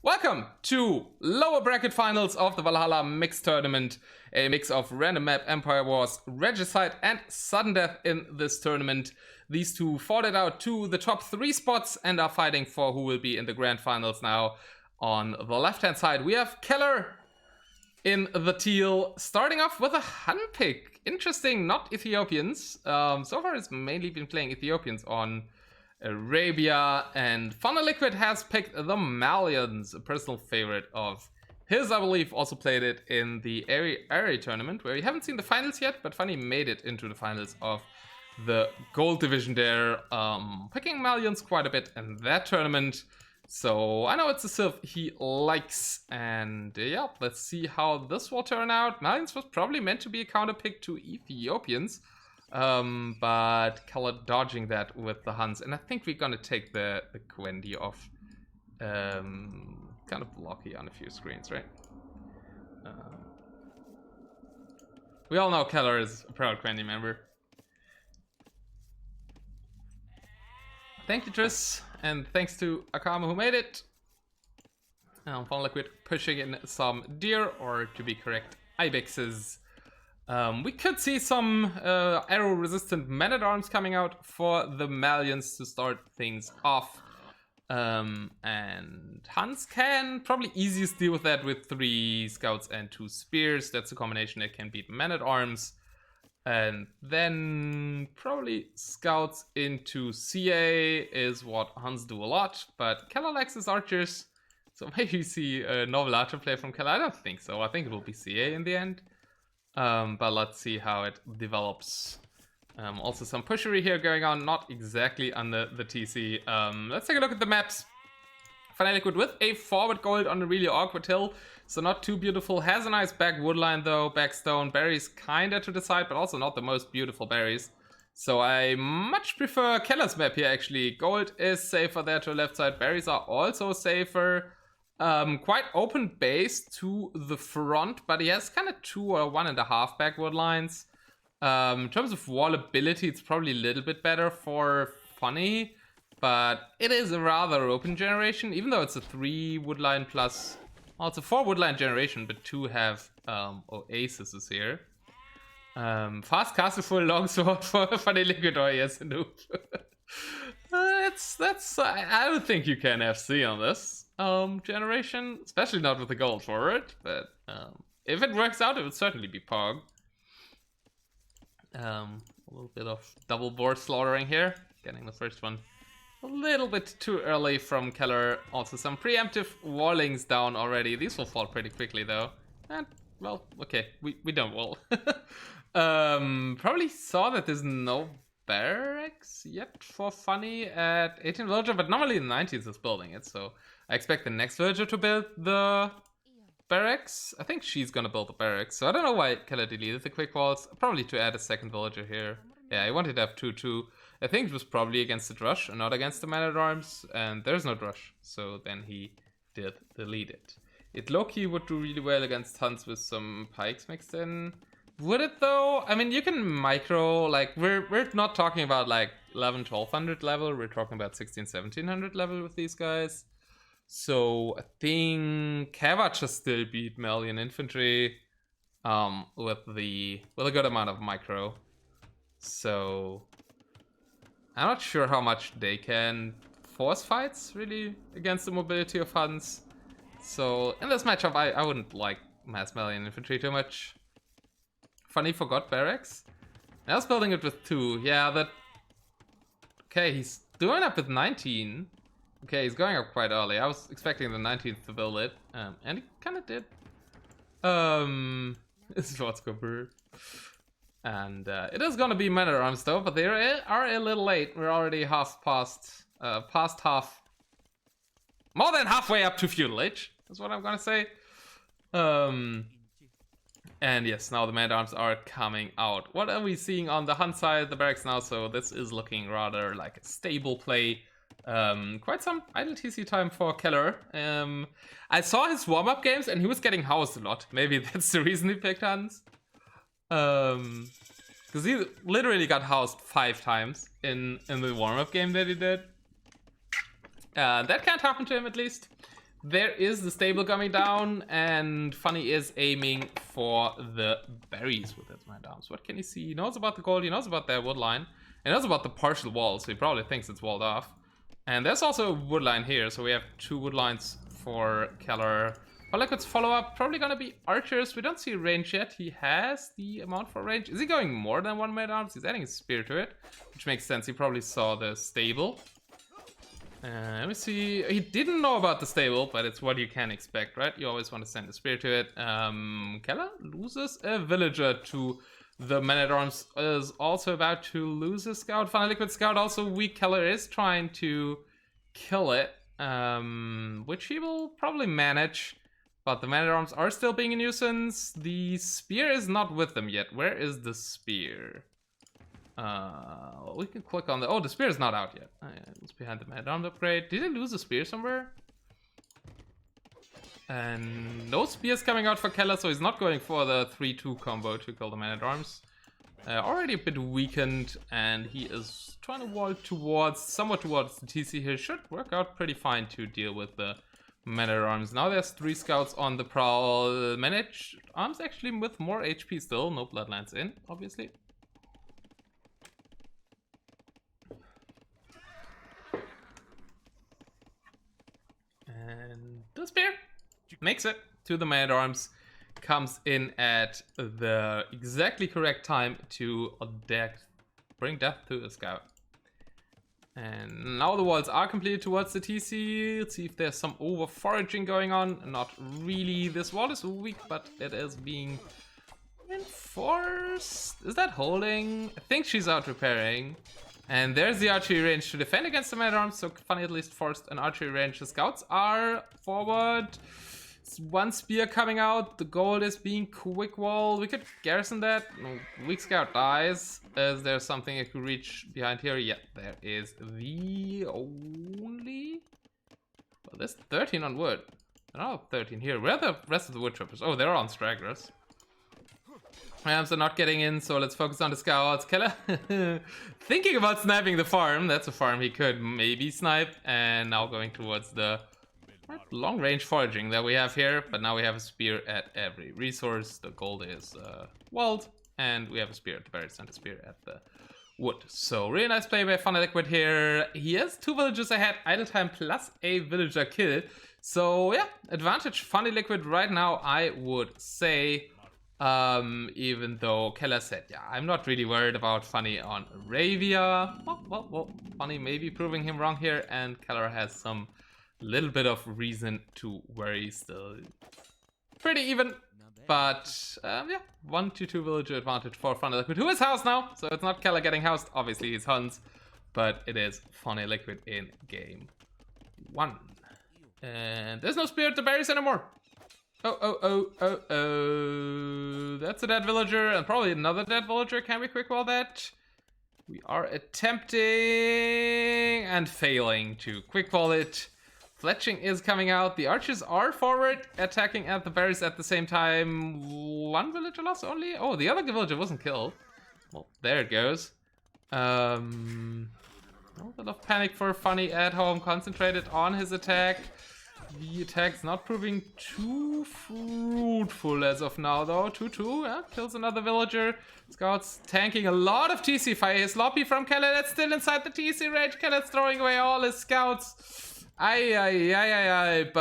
Welcome to lower bracket finals of the Valhalla Mixed Tournament, a mix of random map, Empire Wars, Regicide, and sudden death in this tournament. These two fought it out to the top 3 spots and are fighting for who will be in the grand finals now. On the left-hand side, we have Kelar in the teal, starting off with a Hun pick. Interesting, not Ethiopians. So far, it's mainly been playing Ethiopians on Arabia, and Funny Liquid has picked the Malians, a personal favorite of his, I believe. Also played it in the Airy tournament, where we haven't seen the finals yet, but Funny made it into the finals of the gold division there, picking Malians quite a bit in that tournament. So I know it's a Sylph he likes, and yeah, let's see how this will turn out. Malians was probably meant to be a counter pick to Ethiopians, but Kelar dodging that with the Huns, and I think we're gonna take the Quendi off. Kind of blocky on a few screens, right? We all know Kelar is a proud Quendi member. Thank you, Triss, and thanks to Akama who made it. Funny Liquid pushing in some deer, or to be correct, ibexes. We could see some arrow-resistant men-at-arms coming out for the Malians to start things off. And Huns can probably easiest deal with that with 3 scouts and 2 spears. That's a combination that can beat men-at-arms. And then probably scouts into CA is what Huns do a lot. But Kelar likes his archers. So maybe you see a novel archer play from Kelar. I don't think so. I think it will be CA in the end. But let's see how it develops. Also some pushery here going on, not exactly under the TC. Let's take a look at the maps. Funny Liquid with a forward gold on a really awkward hill, so not too beautiful. Has a nice back woodline though, back stone. Berries kinda to the side, but also not the most beautiful berries. So I much prefer Keller's map here actually. Gold is safer there to the left side. Berries are also safer. Quite open base to the front, but he has kind of 2 or 1.5 backward lines. In terms of wallability, it's probably a little bit better for Funny, but it is a rather open generation, even though it's a 3 woodline plus. Well, it's a 4 woodline generation, but 2 have oases here. Fast castle full longsword for Funny Liquid, or yes, a noob. I don't think you can FC on this generation, especially not with the gold forward, but if it works out, it would certainly be Pog. A little bit of double board slaughtering here, getting the first one a little bit too early from Kelar. Also some preemptive wallings down already. These will fall pretty quickly though, and well, okay, we don't wall. Probably saw that there's no barracks yet for Funny at 18 villager, but normally the 90s is building it, so I expect the next villager to build the barracks. I think she's gonna build the barracks, so I don't know why Kelar deleted the quick walls. Probably to add a second villager here. Yeah, I wanted to have 2-2. I think it was probably against the Drush and not against the man-at-arms, and there's no Drush, so then he did delete it. It low-key would do really well against Huns with some pikes mixed in. Would it though? I mean, you can micro, like, we're not talking about like 1100-1200 level, we're talking about 1600-1700 level with these guys. So I think Kavach just still beat Malian infantry with a good amount of micro. So I'm not sure how much they can force fights really against the mobility of Huns. So in this matchup, I wouldn't like mass Malian infantry too much. Funny forgot barracks. I was building it with 2. Yeah, that. Okay, he's doing up with 19. Okay, he's going up quite early. I was expecting the 19th to build it, and he kind of did. This is what's good. And it is gonna be men-at-arms though, but they are a little late. We're already past half, more than halfway up to feudal age. That's what I'm gonna say. And yes, now the men-at-arms are coming out. What are we seeing on the Hun side, the barracks now? So this is looking rather like a stable play. Quite some idle TC time for Kelar. I saw his warm-up games and he was getting housed a lot. Maybe that's the reason he picked Huns. Because he literally got housed 5 times in the warm-up game that he did. That can't happen to him at least. there is the stable coming down, and Funny is aiming for the berries with his man arms. What can he see? He knows about the gold, he knows about their wood line, he knows about the partial wall, so he probably thinks it's walled off. And there's also a wood line here, so we have 2 wood lines for Kelar. But Liquid's follow-up, probably gonna be archers. We don't see range yet. He has the amount for range. Is he going more than 1 man-at-arms? He's adding a spear to it, which makes sense. He probably saw the stable. Let me see. He didn't know about the stable, but it's what you can expect, right? You always want to send a spear to it. Kelar loses a villager to the man-at-arms. Is also about to lose a scout. Funny Liquid scout also weak. Kelar is trying to kill it, which he will probably manage. But the man-at-arms are still being a nuisance. The spear is not with them yet. Where is the spear? We can click on the... Oh, the spear is not out yet. It's behind the man-at-arms upgrade. Did I lose a spear somewhere? And no spears coming out for Kelar, so he's not going for the 3-2 combo to kill the man-at-arms. Already a bit weakened, and he is trying to wall somewhat towards the TC here. Should work out pretty fine to deal with the man-at-arms. Now there's 3 scouts on the prowl. Man-at-arms actually with more HP still. No bloodlines in, obviously. And the spear makes it to the man-at-arms. Comes in at the exactly correct time to bring death to the scout. And now the walls are completed towards the TC. Let's see if there's some over foraging going on. Not really. This wall is weak, but it is being enforced. Is that holding? I think she's out repairing. And there's the archery range to defend against the man-at-arms. So Funny at least forced an archery range. The scouts are forward. 1 spear coming out. The gold is being quick wall. We could garrison that. No, weak scout dies. Is there something I could reach behind here? Yeah, there is the only... Well, there's 13 on wood. There are 13 here. Where are the rest of the wood choppers? Oh, they're on stragglers. Rams are not getting in, so let's focus on the scouts. Kelar thinking about sniping the farm. That's a farm he could maybe snipe. And now going towards the long range foraging that we have here. But now we have a spear at every resource. The gold is walled. And we have a spear at the berries and a spear at the wood. So really nice play by Funny Liquid here. He has 2 villagers ahead. Idle time plus a villager kill. So yeah, advantage Funny Liquid right now, I would say. Even though Kelar said, yeah, I'm not really worried about Funny on Ravia. Well, Funny may be proving him wrong here, and Kelar has some little bit of reason to worry still. Pretty even, but yeah, 1-2 villager advantage for Funny Liquid, who is housed now, so it's not Kelar getting housed, obviously he's Huns, but it is Funny Liquid in game 1. And there's no spear at the berries anymore. Oh. That's a dead villager, and probably another dead villager. Can we quick wall that? We are attempting and failing to quick wall it. Fletching is coming out. The archers are forward, attacking at the berries at the same time. 1 villager lost only? Oh, the other villager wasn't killed. Well, there it goes. A little of panic for Funny at home, concentrated on his attack. The attack's not proving too fruitful as of now, though. 2-2, yeah, kills another villager. Scouts tanking a lot of TC fire. Sloppy from Kelar, that's still inside the TC range. Kelar's throwing away all his scouts. But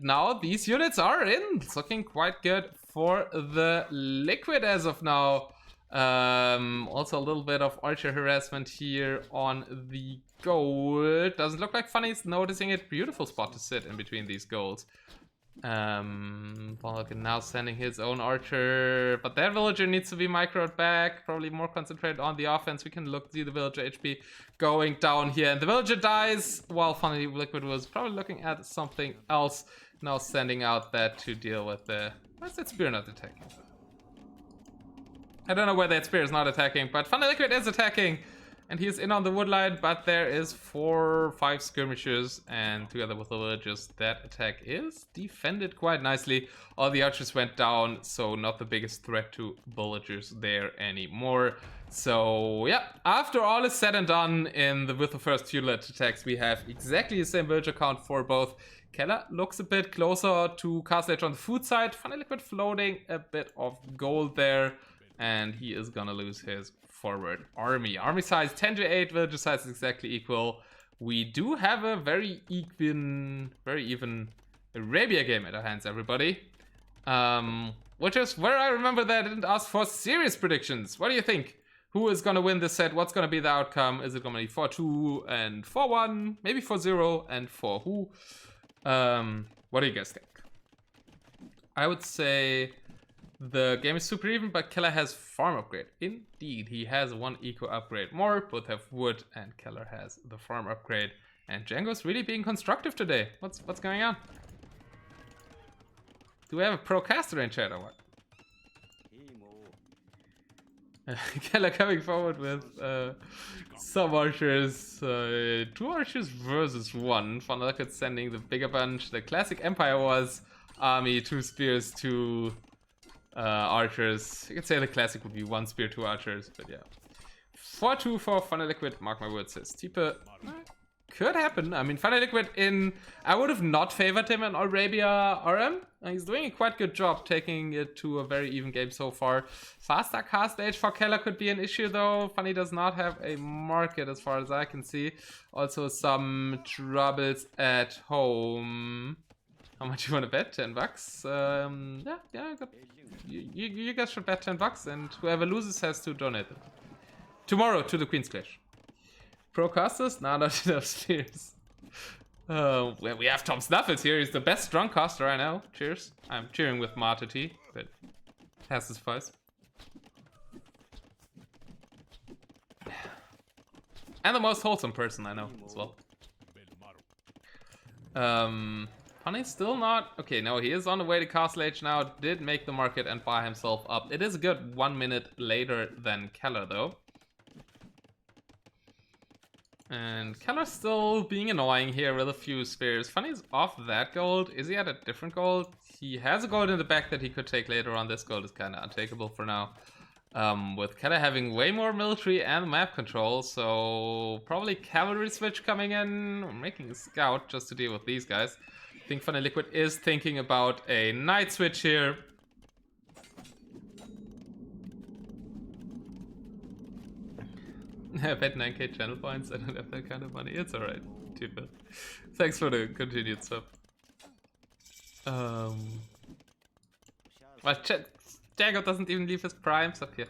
now these units are in. It's looking quite good for the Liquid as of now. Also a little bit of archer harassment here on the gold. Doesn't look like Funny's noticing it. Beautiful spot to sit in between these golds. Vulcan now sending his own archer, but that villager needs to be microed back. Probably more concentrated on the offense. We can see the villager HP going down here, and the villager dies while Funny Liquid was probably looking at something else. Now sending out that to deal with the... Why's that spear not attacking? I don't know where that spear is not attacking, but Funny Liquid is attacking. and he is in on the woodline, but there is 4-5 skirmishers, and together with the villagers, that attack is defended quite nicely. All the archers went down, so not the biggest threat to villagers there anymore. So yeah, after all is said and done with the first few lit attacks, we have exactly the same villager count for both. Keller looks a bit closer to Castle Edge on the food side. Funny Liquid floating a bit of gold there, and he is gonna lose his forward army. Army size 10 to 8, villager size is exactly equal. We do have a very even Arabia game at our hands, everybody. Which is where I remember that I didn't ask for serious predictions. What do you think? Who is gonna win this set? What's gonna be the outcome? Is it gonna be 4-2 and 4-1? Maybe 4-0 and 4-who? What do you guys think? I would say the game is super even, but Keller has farm upgrade. Indeed, he has one eco upgrade more. Both have wood, and Keller has the farm upgrade. And Django's really being constructive today. What's going on? Do we have a pro caster in chat or what? Keller coming forward with some archers, 2 archers versus 1. Funny Liquid sending the bigger bunch. The classic Empire Wars army, 2 spears, 2 archers. You could say the classic would be 1 spear, 2 archers, but yeah. 4-2 for Funny Liquid, mark my words, says Tipe. Could happen. I mean, Funny Liquid I would have not favored him in Arabia RM. He's doing a quite good job taking it to a very even game so far. Faster cast age for Keller could be an issue though. Funny does not have a market as far as I can see. Also some troubles at home. How much you want to bet? 10 bucks? Yeah. You guys should bet 10 bucks, and whoever loses has to donate it. Tomorrow to the Queen's Clash. Pro casters? Nah, not enough spears. We have Tom Snuffles here. He's the best drunk caster I know. Cheers. I'm cheering with Marta T, but has his price. And the most wholesome person I know as well. Funny's still not... Okay, no, he is on the way to Castle Age now. Did make the market and buy himself up. It is a good 1 minute later than Keller, though. And Keller's still being annoying here with a few spears. Funny's off that gold. Is he at a different gold? He has a gold in the back that he could take later on. This gold is kind of untakeable for now. With Keller having way more military and map control, so probably cavalry switch coming in. We're making a scout just to deal with these guys. I think Funny Liquid is thinking about a knight switch here. I bet 9k channel points. I don't have that kind of money. It's alright. Too bad. Thanks for the continued sub. Well, Django doesn't even leave his primes up here.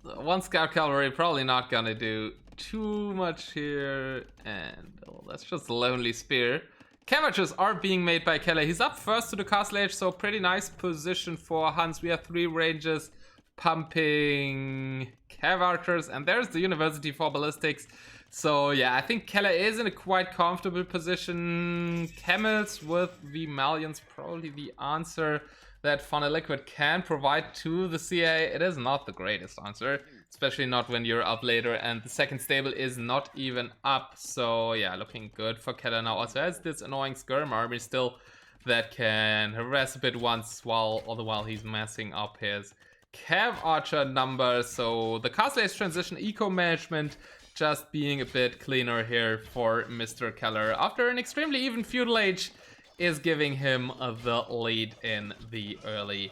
One scout cavalry probably not gonna do too much here, and that's just a lonely spear. Cabbages are being made by Keller. He's up first to the Castle Age, so pretty nice position for Hans. We have 3 ranges pumping Cav archers, and there's the University for ballistics. So yeah, I think Keller is in a quite comfortable position. Camels with the Malians, probably the answer that Funny Liquid can provide to the CA. It is not the greatest answer, especially not when you're up later and the second stable is not even up. So yeah, looking good for Keller now. Also has this annoying skirm army still that can harass a bit all the while he's massing up his Cav archer numbers. So the Castle Age transition eco management just being a bit cleaner here for Mr. Keller after an extremely even feudal age is giving him the lead in the early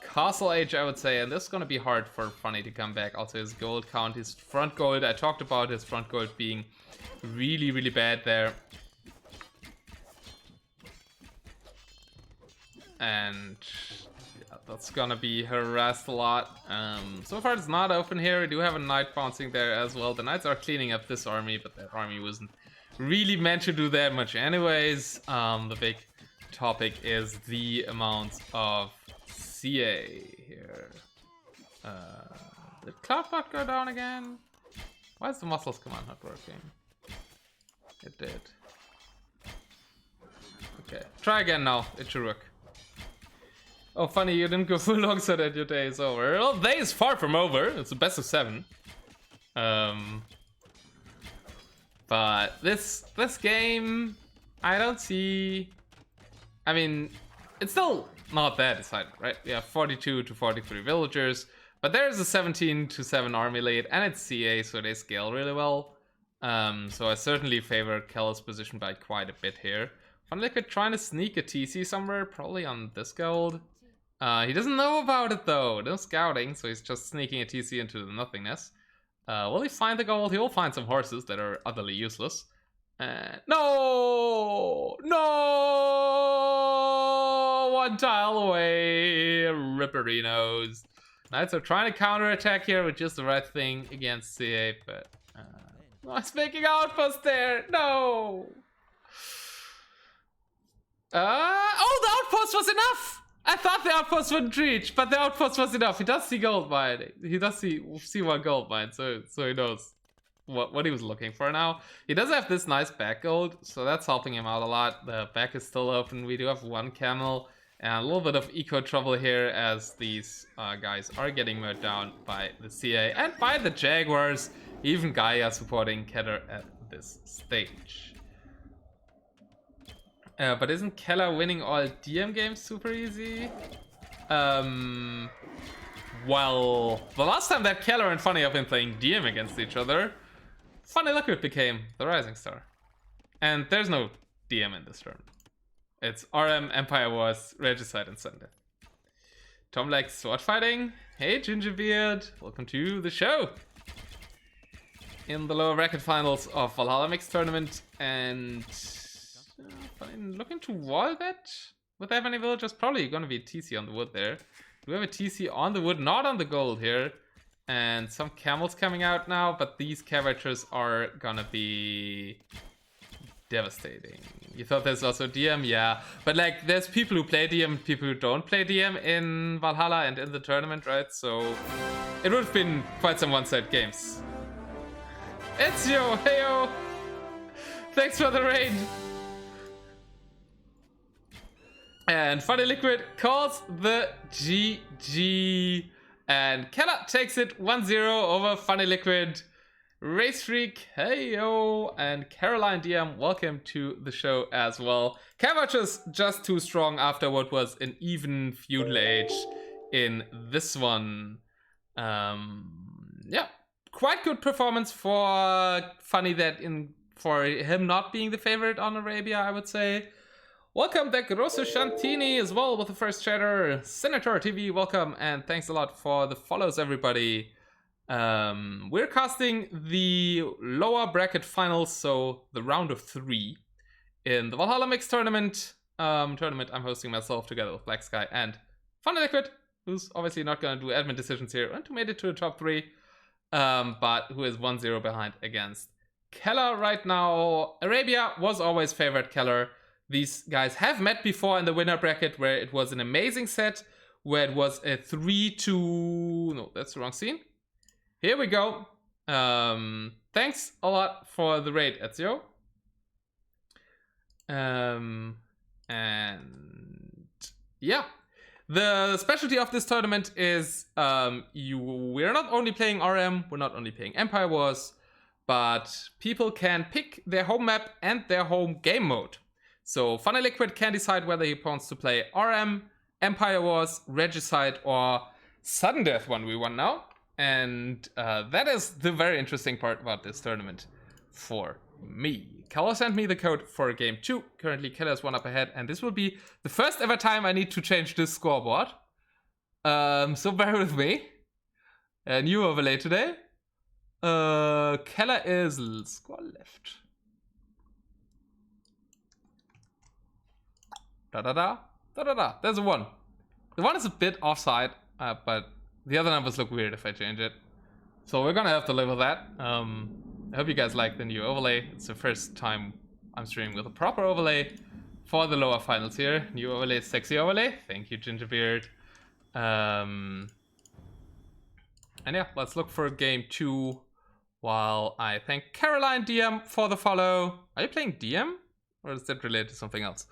Castle Age, I would say. And this is going to be hard for Funny to come back. Also his gold count, his front gold. I talked about his front gold being really, really bad there. And yeah, that's going to be harassed a lot. So far it's not open here. We do have a knight bouncing there as well. The knights are cleaning up this army, but that army wasn't really meant to do that much anyways. The big topic is the amount of CA here. Did Cloudbot go down again? Why is the muscles command not working? It did. Okay, try again now. It should work. Oh, funny, you didn't go full long so that your day is over. Well, day is far from over. It's the best of 7. But this game, I don't see. I mean, it's still not that decided, right? We have 42 to 43 villagers, but there's a 17 to 7 army lead, and it's CA, so they scale really well. So I certainly favor Keller's position by quite a bit here. Funny Liquid trying to sneak a TC somewhere, probably on this gold. He doesn't know about it though. No scouting, so he's just sneaking a TC into the nothingness. Will he find the gold? He will find some horses that are utterly useless. No! No! One tile away. Ripperinos. Knights are trying to counterattack here with just the right thing against CA, but... he's making outpost there! No! Oh, the outpost was enough! I thought the outpost wouldn't reach, but the outpost was enough. He does see gold mine. He does see one gold mine, so he knows what he was looking for now. He does have this nice back gold, so that's helping him out a lot. The back is still open. We do have one camel and a little bit of eco trouble here as these guys are getting mowed down by the CA and by the Jaguars. Even Gaia supporting Keller at this stage. But isn't Keller winning all DM games super easy? Well, the last time that Keller and Funny have been playing DM against each other, Funny Liquid became the Rising Star. And there's no DM in this tournament. It's RM, Empire Wars, Regicide, and Sunday. Tom likes sword fighting. Hey, Gingerbeard, welcome to the show. In the lower bracket finals of Valhalla Mixed Tournament, and looking to wall that. Would they have any villagers? Probably gonna be a TC on the wood there. We have a TC on the wood, not on the gold here. And some camels coming out now, but these cavatures are gonna be devastating. You thought there's also DM? Yeah. But like, there's people who play DM, people who don't play DM in Valhalla and in the tournament, right? So it would have been quite some one-sided games. Ezio, heyo! Thanks for the raid! And Funny Liquid calls the GG. And Keller takes it 1-0 over Funny Liquid. Race Freak, heyo! And Caroline DM, welcome to the show as well. Cavatures just too strong after what was an even feudal age in this one. Yeah, quite good performance for Funny for him not being the favorite on Arabia, I would say. Welcome back, Rosso Shantini as well with the first chatter. Senator TV, welcome, and thanks a lot for the follows, everybody. We're casting the lower bracket finals, so the round of 3 in the Valhalla Mixed Tournament. I'm hosting myself together with Blacksky and Funny Liquid, who's obviously not going to do admin decisions here and who made it to the top 3, but who is 1-0 behind against Keller right now. Arabia was always favored Keller. These guys have met before in the winner bracket where it was an amazing set, where it was a 3-2... No, that's the wrong scene. Here we go. Thanks a lot for the raid, Ezio. And yeah, the specialty of this tournament is we're not only playing RM, we're not only playing Empire Wars, but people can pick their home map and their home game mode. So Funny Liquid can decide whether he wants to play RM, Empire Wars, Regicide, or Sudden Death 1v1 now. And that is the very interesting part about this tournament for me. Keller sent me the code for game 2. Currently, Keller is 1 up ahead, and this will be the first ever time I need to change this scoreboard. So bear with me. A new overlay today. Keller is score left. Da-da-da, da-da-da. There's a 1. The 1 is a bit offside, but the other numbers look weird if I change it. So we're gonna have to live with that. I hope you guys like the new overlay. It's the first time I'm streaming with a proper overlay for the lower finals here. New overlay, sexy overlay. Thank you, Gingerbeard. And yeah, let's look for game 2 while I thank Caroline DM for the follow. Are you playing DM? Or is that related to something else?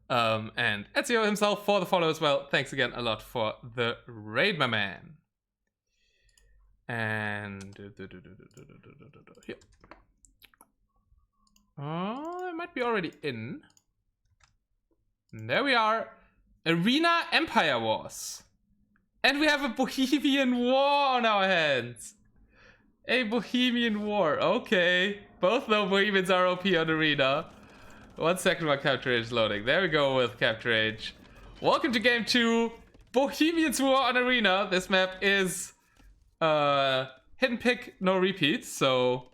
And Ezio himself for the follow as well. Thanks again a lot for the raid, my man. And here. Oh, it might be already in. And there we are. Arena Empire Wars. And we have a Bohemian War on our hands. A Bohemian War. Okay. Both the Bohemians are OP on Arena. 1 second while Capture Age is loading. There we go with Capture Age. Welcome to game 2. Bohemians War on Arena. This map is hidden pick, no repeats, so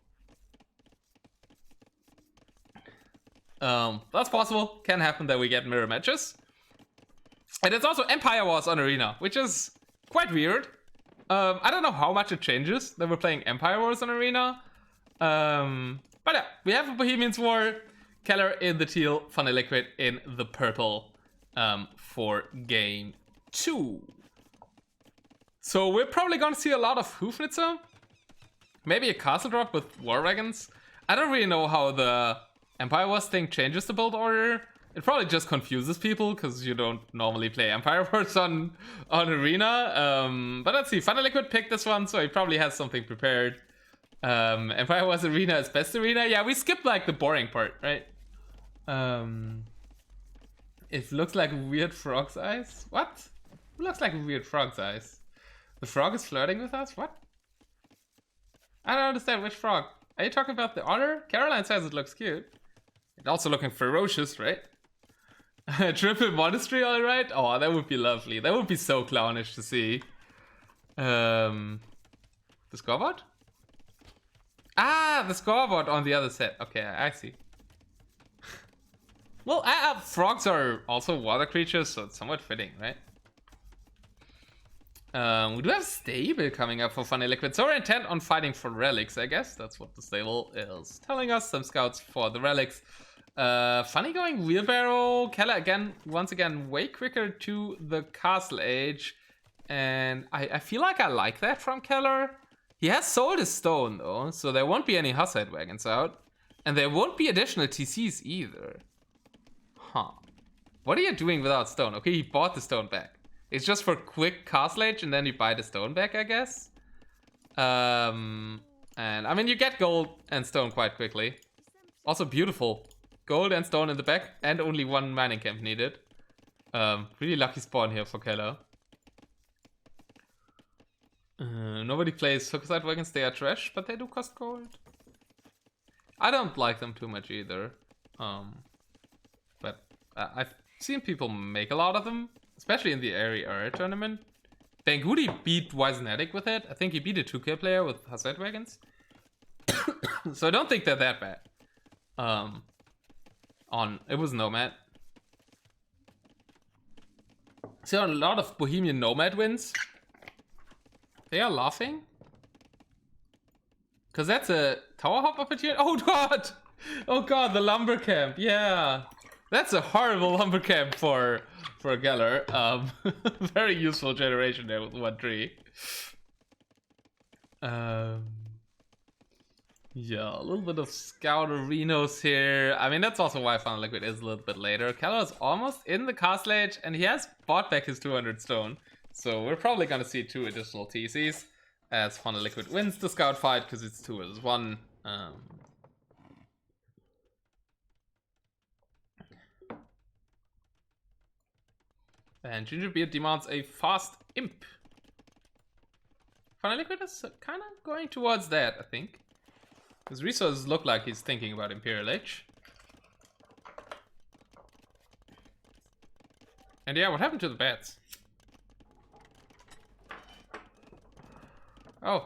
that's possible. Can happen that we get mirror matches. And it's also Empire Wars on Arena, which is quite weird. I don't know how much it changes that we're playing Empire Wars on Arena. But yeah, we have a Bohemians War, Kelar in the teal, Funny Liquid in the purple for game 2. So we're probably gonna see a lot of Hufnitzer. Maybe a castle drop with war wagons. I don't really know how the Empire Wars thing changes the build order. It probably just confuses people because you don't normally play Empire Wars on Arena. But let's see. Funny Liquid picked this one, so he probably has something prepared. Empire Wars Arena is best arena. Yeah, we skipped like the boring part, right? It looks like weird frog's eyes. What? It looks like weird frog's eyes. The frog is flirting with us? What? I don't understand which frog. Are you talking about the otter? Caroline says it looks cute. It's also looking ferocious, right? Triple monastery, alright? Oh, that would be lovely. That would be so clownish to see. The scoreboard? Ah, the scoreboard on the other set. Okay, I see. Well, frogs are also water creatures, so it's somewhat fitting, right? We do have stable coming up for Funny Liquid, so we're intent on fighting for relics, I guess. That's what the stable is telling us. Some scouts for the relics. Funny going wheelbarrow. Keller again, once again, way quicker to the castle age. And I feel like I like that from Keller. He has sold his stone though, so there won't be any Hussite wagons out. And there won't be additional TCs either. Huh. What are you doing without stone? Okay, he bought the stone back. It's just for quick castle age and then you buy the stone back, I guess. And I mean, you get gold and stone quite quickly. Also beautiful. Gold and stone in the back and only 1 mining camp needed. Really lucky spawn here for Keller. Nobody plays Hussite wagons, they are trash, but they do cost gold. I don't like them too much either. But I've seen people make a lot of them. Especially in the area tournament. Banggoody beat Wisenetic with it. I think he beat a 2K player with Hussite wagons. So I don't think they're that bad. It was Nomad. So a lot of Bohemian Nomad wins. They are laughing. Because that's a tower hop opportunity. Oh god! Oh god, the lumber camp. Yeah. That's a horrible lumber camp for Geller. Very useful generation there with 1 tree. Yeah, a little bit of scout arenas here. I mean, that's also why Funny Liquid is a little bit later. Keller is almost in the castle age, and he has bought back his 200 stone. So we're probably gonna see 2 additional TCs as Funny Liquid wins the scout fight because it's 2 versus 1. And Gingerbeard demands a fast imp. Funny Liquid is kind of going towards that, I think. His resources look like he's thinking about Imperial Age. And yeah, what happened to the bats? Oh,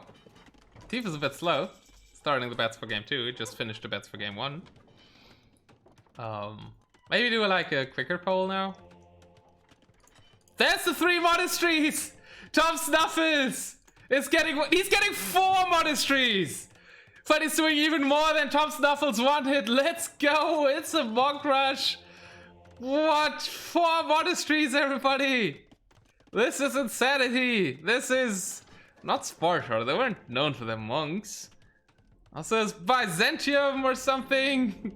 Thief is a bit slow. Starting the bats for game 2. He just finished the bats for game 1. Maybe do like a quicker poll now. There's the 3 monasteries! Tom Snuffles! He's getting 4 monasteries! But he's doing even more than Tom Snuffles 1 hit. Let's go! It's a monk rush! What? 4 monasteries, everybody! This is insanity! This is not Sparta. They weren't known for their monks. Also, it's Byzantium or something.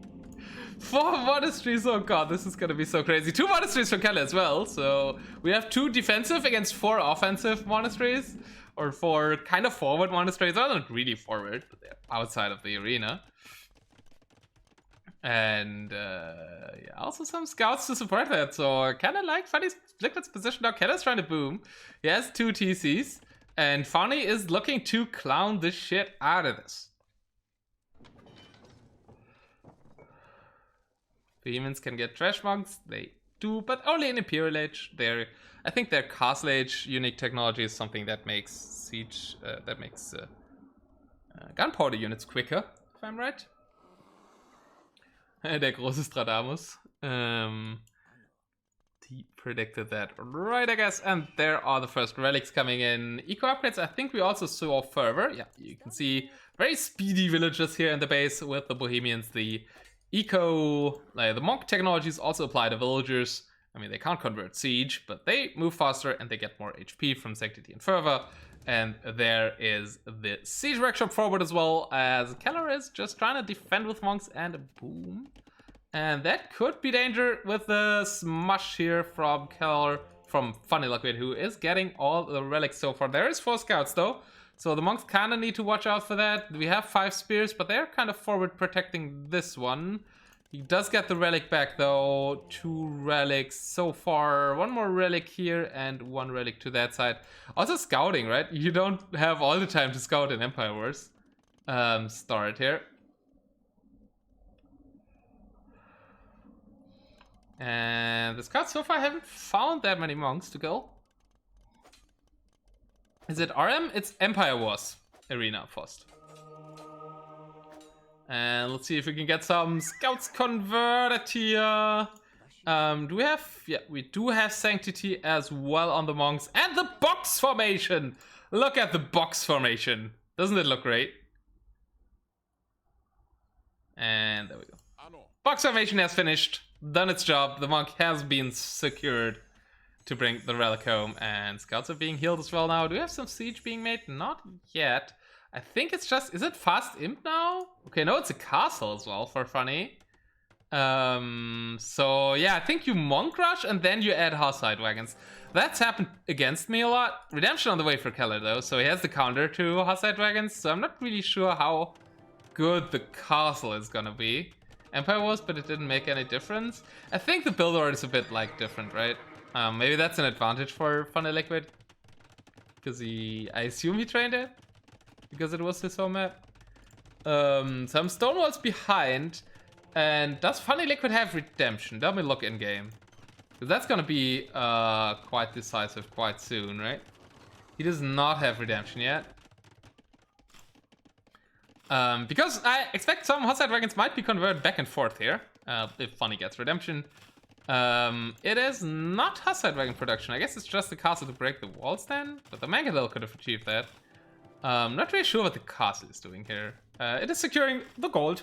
4 monasteries, oh god, this is gonna be so crazy. 2 monasteries for Kelar as well, so we have 2 defensive against 4 offensive monasteries. Or 4 kind of forward monasteries. Well, not really forward, but they're outside of the arena. And yeah, also some scouts to support that. So I kind of like Funny Liquid's position now. Kelar's trying to boom. He has 2 TCs. And Funny is looking to clown the shit out of this. Humans can get trash monks. They do, but only in Imperial Age. I think their Castle Age unique technology is something that makes siege, gunpowder units quicker, if I'm right. Der große Stradamus. He predicted that right, I guess. And there are the first relics coming in. Eco upgrades, I think we also saw further. Yeah, you can see very speedy villagers here in the base with the Bohemians. The eco, the monk technologies also apply to villagers. I mean, they can't convert siege, but they move faster and they get more HP from Sanctity and Fervor. And there is the siege workshop forward as well, as Kelar is just trying to defend with monks and boom. And that could be danger with the smush here from Kelar, from Funny Liquid, who is getting all the relics so far. There is 4 scouts though, so the monks kind of need to watch out for that. We have 5 spears, but they're kind of forward protecting this one. He does get the relic back though. 2 relics so far. 1 more relic here and 1 relic to that side. Also scouting, right? You don't have all the time to scout in Empire Wars. Start here. And the scouts so far haven't found that many monks to go. Is it RM? It's Empire Wars Arena first. And let's see if we can get some scouts converted here. Do we have... Yeah, we do have Sanctity as well on the monks. And the box formation! Look at the box formation. Doesn't it look great? And there we go. Box formation has finished. Done its job. The monk has been secured to bring the relic home. And scouts are being healed as well now. Do we have some siege being made? Not yet. I think it's just... Is it fast imp now? Okay, no, it's a castle as well for Funny. So yeah, I think you monk rush and then you add Hussite wagons. That's happened against me a lot. Redemption on the way for Kelar though, so he has the counter to Hussite wagons. So I'm not really sure how good the castle is gonna be. Empire was, but it didn't make any difference. I think the build order is a bit like different, right? Maybe that's an advantage for Funny Liquid. Because I assume he trained it. Because it was his home map. Some stone walls behind. And does Funny Liquid have redemption? Let me look in game. Because that's gonna be quite decisive quite soon, right? He does not have redemption yet. Because I expect some Hussite wagons might be converted back and forth here. If Funny gets redemption. It is not Hussite wagon production. I guess it's just the castle to break the walls then. But the Mangadel could have achieved that. Not really sure what the castle is doing here. It is securing the gold.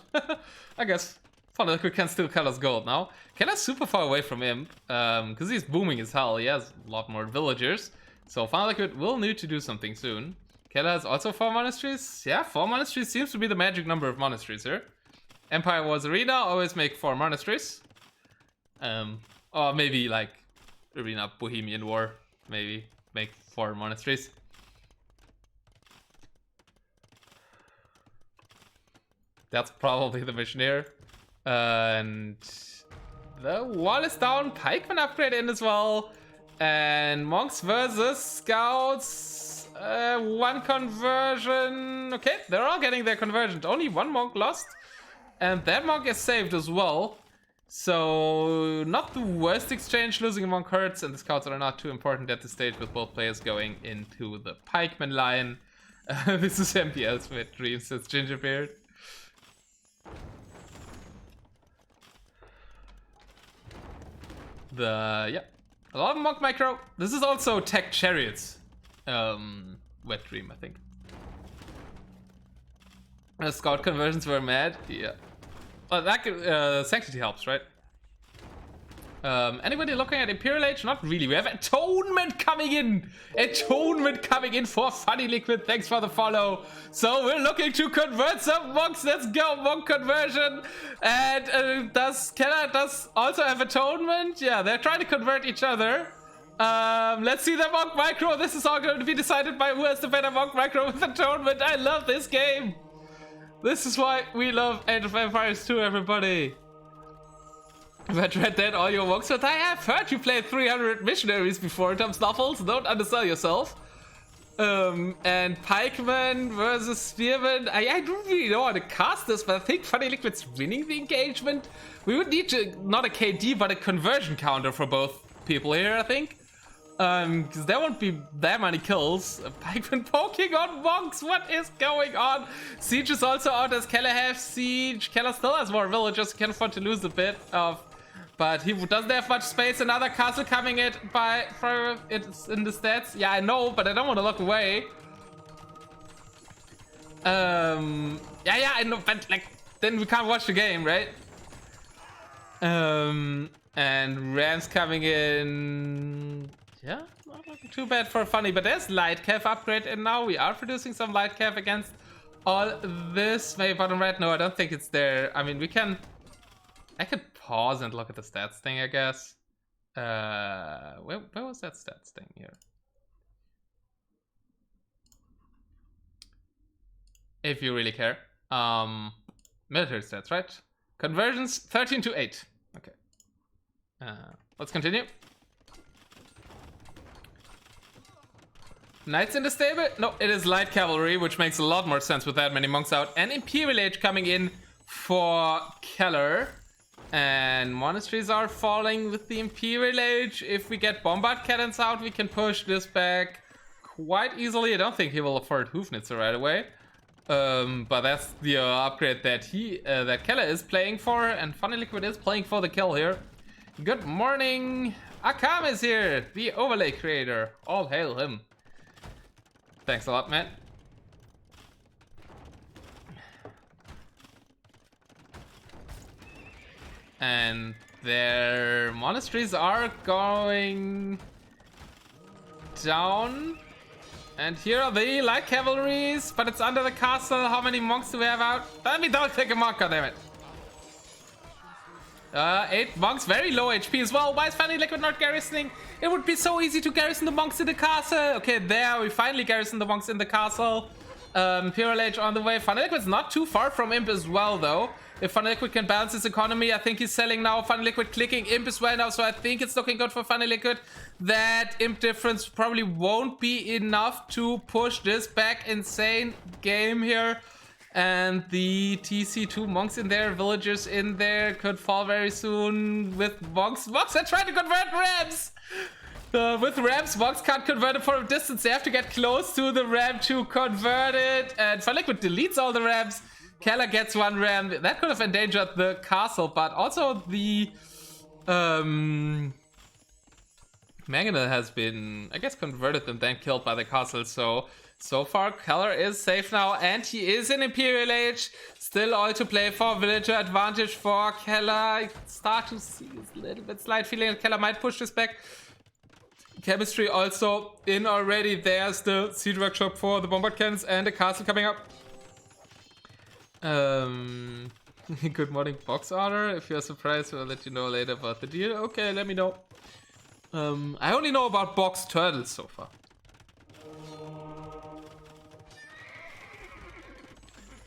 I guess Funny Liquid can still Kelar's gold now. Kelar's super far away from him. Because he's booming as hell. He has a lot more villagers. So Funny Liquid will need to do something soon. Kelar has also 4 monasteries. Yeah, 4 monasteries seems to be the magic number of monasteries here. Empire Wars Arena always make 4 monasteries. Or maybe like Arena Bohemian War. Maybe make 4 monasteries. That's probably the mission here. And the wall is down. Pikeman upgrade in as well. And monks versus scouts. 1 conversion. Okay, they're all getting their conversion. Only 1 monk lost. And that monk is saved as well. So, not the worst exchange. Losing a monk hurts. And the scouts are not too important at this stage with both players going into the pikeman line. This is MPS with dreams. It's Gingerbeard. Yeah, a lot of monk micro. This is also tech chariots. Wet dream, I think. Scout conversions were mad. Yeah. Oh, that Sanctity helps, right? Anybody looking at Imperial Age? Not really. We have Atonement coming in. Atonement coming in for Funny Liquid. Thanks for the follow. So we're looking to convert some monks. Let's go, monk conversion. And does Kelar also have Atonement? Yeah, they're trying to convert each other. Let's see the monk micro. This is all going to be decided by who has the better monk micro with Atonement. I love this game. This is why we love Age of Empires 2, everybody. But Red Dead, all your monks, but I have heard you played 300 missionaries before, Tom Snuffles. Don't undersell yourself. And Pikeman versus Spearman. I don't really know how to cast this, but I think Funny Liquid's winning the engagement. We would need to, not a KD, but a conversion counter for both people here, I think. Because there won't be that many kills. Pikeman poking on monks, what is going on? Siege is also out as Kelar has Siege. Kelar still has more villagers, he can afford to lose a bit of... But he doesn't have much space. Another castle coming in for it's in the stats. Yeah, I know, but I don't want to look away. Yeah, I know, but like then we can't watch the game, right? And Rams coming in. Yeah, not looking too bad for Funny, but there's light cav upgrade, and now we are producing some light cav against all this. Maybe bottom right. No, I don't think it's there. I mean, we can. I could pause and look at the stats thing, I guess. Where was that stats thing here? If you really care. Military stats, right? Conversions 13 to 8. Okay. Let's continue. Knights in the stable? No, it is light cavalry, which makes a lot more sense with that many monks out. And Imperial Age coming in for Kelar. And Monasteries are falling with the Imperial Age. If we get Bombard Cannons out, we can push this back quite easily. I don't think he will afford Hoofnitzer right away. But that's the upgrade that that Kelar is playing for, and Funny Liquid is playing for the kill here. Good morning. Akam is here, the overlay creator. All hail him. Thanks a lot, man. And their monasteries are going down. And here are the light cavalries, but it's under the castle. How many monks do we have out? Let me don't take a monk, goddammit. 8 monks, very low HP as well. Why is Funny Liquid not garrisoning? It would be so easy to garrison the monks in the castle. Okay, there we finally garrison the monks in the castle. Imperial Age on the way. Funny Liquid's not too far from Imp as well, though. If Funny Liquid can balance his economy, I think he's selling now. Funny Liquid clicking Imp as well now, so I think it's looking good for Funny Liquid. That Imp difference probably won't be enough to push this back. Insane game here. And the TC2 monks in there, villagers in there, could fall very soon with monks. Monks are trying to convert Rams! With Rams, monks can't convert it from a distance. They have to get close to the Ram to convert it. And Funny Liquid deletes all the Rams. Kelar gets one Ram. That could have endangered the castle, but also the Mangonel has been, I guess, converted and then killed by the castle. So far, Kelar is safe now, and he is in Imperial Age. Still all to play for. Villager advantage for Kelar. I start to see a little bit slight feeling that Kelar might push this back. Chemistry also in already. There's the siege workshop for the bombard cannons and the castle coming up. Good morning, box order. If you're surprised, I'll let you know later about the deal. Okay, let me know. I only know about box turtles so far.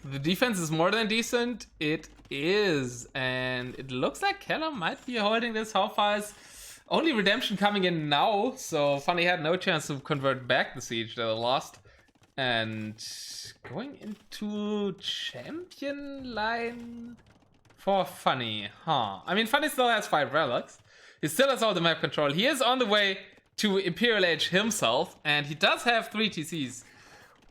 The defense is more than decent. It is, and it looks like Kelar might be holding this. How far is only redemption coming in now? So Funny had no chance to convert back the siege that they lost. And going into champion line for Funny, huh? I mean, Funny still has 5 relics. He still has all the map control. He is on the way to Imperial Age himself, and he does have 3 TCs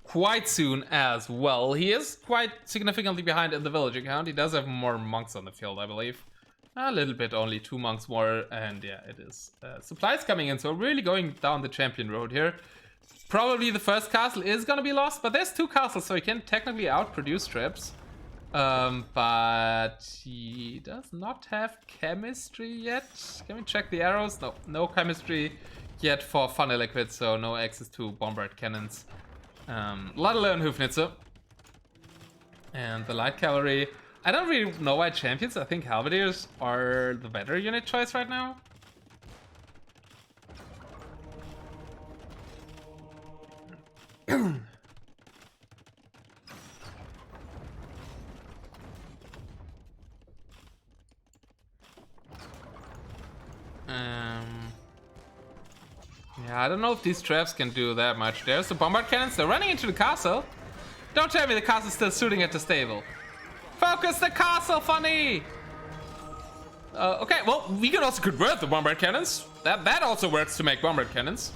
quite soon as well. He is quite significantly behind in the village account. He does have more monks on the field, I believe. A little bit, only 2 monks more, and yeah, it is. Supplies coming in, so really going down the champion road here. Probably the first castle is gonna be lost, but there's 2 castles, so he can technically outproduce trips. But he does not have chemistry yet. Can we check the arrows? No, no chemistry yet for Funny Liquid, so no access to bombard cannons. Let alone Hufnitzer. And the light cavalry. I don't really know why champions. I think halberdiers are the better unit choice right now. Yeah, I don't know if these traps can do that much. There's the bombard cannons. They're running into the castle. Don't tell me the castle's still shooting at the stable. Focus the castle, Funny! Okay, well, we can also convert the bombard cannons. That also works to make bombard cannons.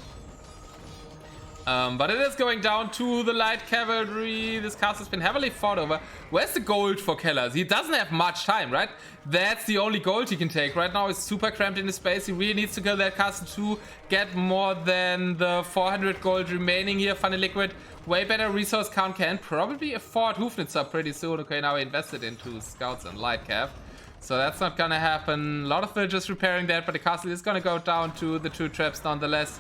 But it is going down to the light cavalry. This castle's been heavily fought over. Where's the gold for Kelar? He doesn't have much time, right? That's the only gold he can take. Right now, he's super cramped in his space. He really needs to kill that castle to get more than the 400 gold remaining here. Funny Liquid, way better resource count, can probably afford Hufnitzer pretty soon. Okay, now he invested into scouts and light cav. So that's not gonna happen. A lot of villagers repairing that, but the castle is gonna go down to the 2 traps nonetheless.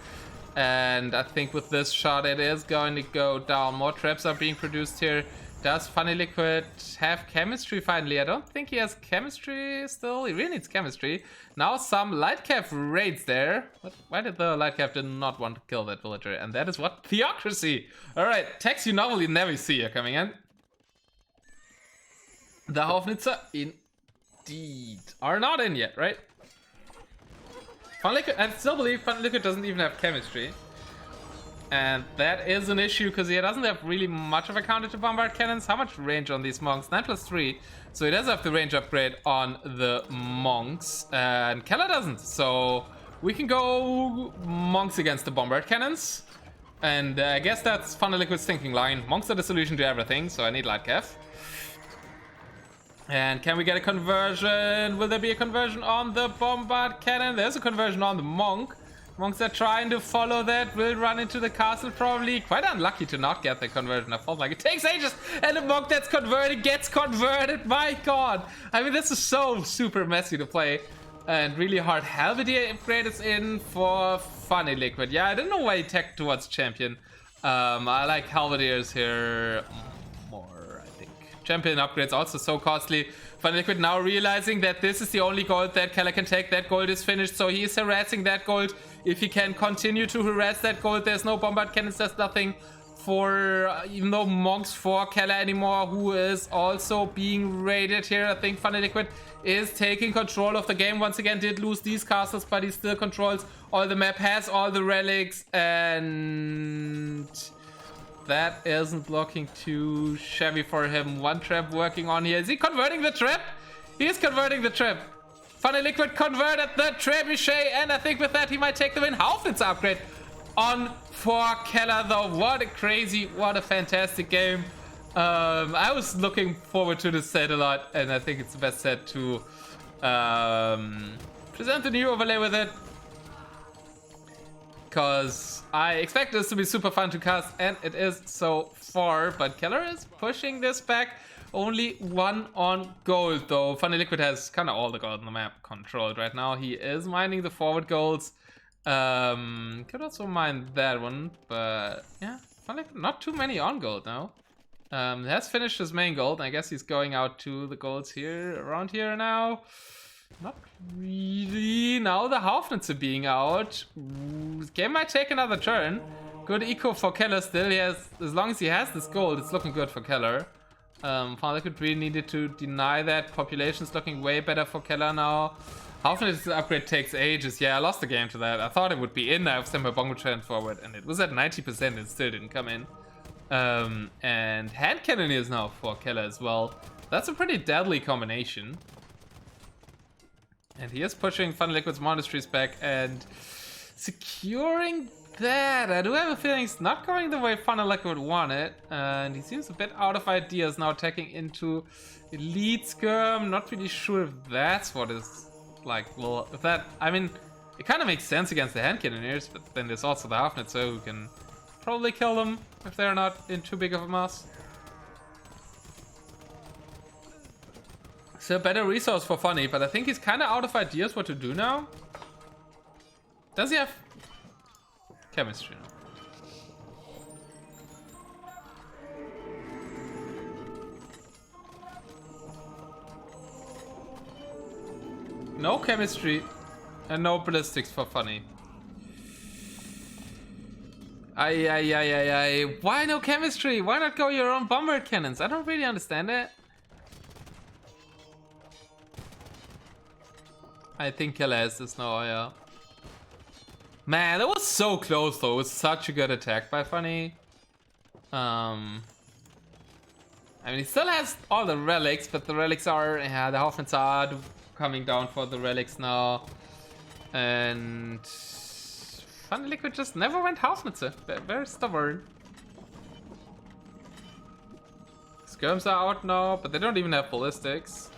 And I think with this shot it is going to go down. More traps are being produced here. Does Funny Liquid have chemistry finally? I don't think he has chemistry still. He really needs chemistry. Now some light cav raids there. Why did the light cav did not want to kill that villager? And that is what? Theocracy! Alright, techs you normally never see are coming in. The Hofnitzer indeed are not in yet, right? Funny Liquid, I still believe Funny Liquid doesn't even have chemistry. And that is an issue because he doesn't have really much of a counter to bombard cannons. How much range on these monks? 9+3. So he does have the range upgrade on the monks. And Kelar doesn't. So we can go monks against the bombard cannons. And I guess that's Funny Liquid's thinking line. Monks are the solution to everything, so I need light cav. And can we get a conversion? Will there be a conversion on the bombard cannon? There's a conversion on the monk. Monks are trying to follow that. Will run into the castle probably. Quite unlucky to not get the conversion. I felt like it takes ages. And the monk that's converted gets converted. My god. I mean, this is so super messy to play. And really hard. Halberdier upgrade is in for Funny Liquid. Yeah, I don't know why he tech towards champion. I like halberdiers here more. Champion upgrades also so costly. Funny Liquid now realizing that this is the only gold that Kelar can take. That gold is finished, so he is harassing that gold. If he can continue to harass that gold, there's no bombard cannons, there's nothing for even though monks for Kelar anymore, who is also being raided here. I think Funny Liquid is taking control of the game once again. Did lose these castles, but he still controls all the map, has all the relics, and that isn't looking too shabby for him. One trap working on here. Is he converting the trap? He is converting the trap. Funny Liquid converted the trebuchet, and I think with that he might take the win. Haufnitz upgrade on for Kelar though. What a crazy, what a fantastic game. I was looking forward to this set a lot, and I think it's the best set to present the new overlay with it. Because I expect this to be super fun to cast, and it is so far. But Kelar is pushing this back. Only 1 on gold, though. Funny Liquid has kind of all the gold on the map controlled right now. He is mining the forward golds. Could also mine that one, but yeah, Funny Liquid, not too many on gold now. Has finished his main gold. I guess he's going out to the golds here, around here now. Not really. Now the Haufnitzer being out. This game might take another turn. Good eco for Kelar still. He has, as long as he has this gold, it's looking good for Kelar. Funny Liquid really needed to deny that. Population's looking way better for Kelar now. Haufnitzer's upgrade takes ages. Yeah, I lost the game to that. I thought it would be in. I've sent my bongo trend forward, and it was at 90% and still didn't come in. And hand cannoneers now for Kelar as well. That's a pretty deadly combination. And he is pushing Funny Liquid's Monasteries back and securing that. I do have a feeling it's not going the way Funny Liquid wanted. And he seems a bit out of ideas now, attacking into Elite Skirm. Not really sure if that's what is like. Well, if that, I mean, it kind of makes sense against the hand cannoneers, but then there's also the Haufnitzer who can probably kill them if they're not in too big of a mass. So a better resource for Funny, but I think he's kind of out of ideas what to do now. Does he have chemistry? No chemistry and no ballistics for Funny. Why no chemistry? Why not go your own bombard cannons? I don't really understand it. I think Kelar has this now, yeah. Man, that was so close though. It was such a good attack by Funny. I mean, he still has all the relics, but the relics are, yeah, the Hoffmans are coming down for the relics now. And Funny Liquid just never went Hausmitze. Very stubborn. Skirms are out now, but they don't even have ballistics.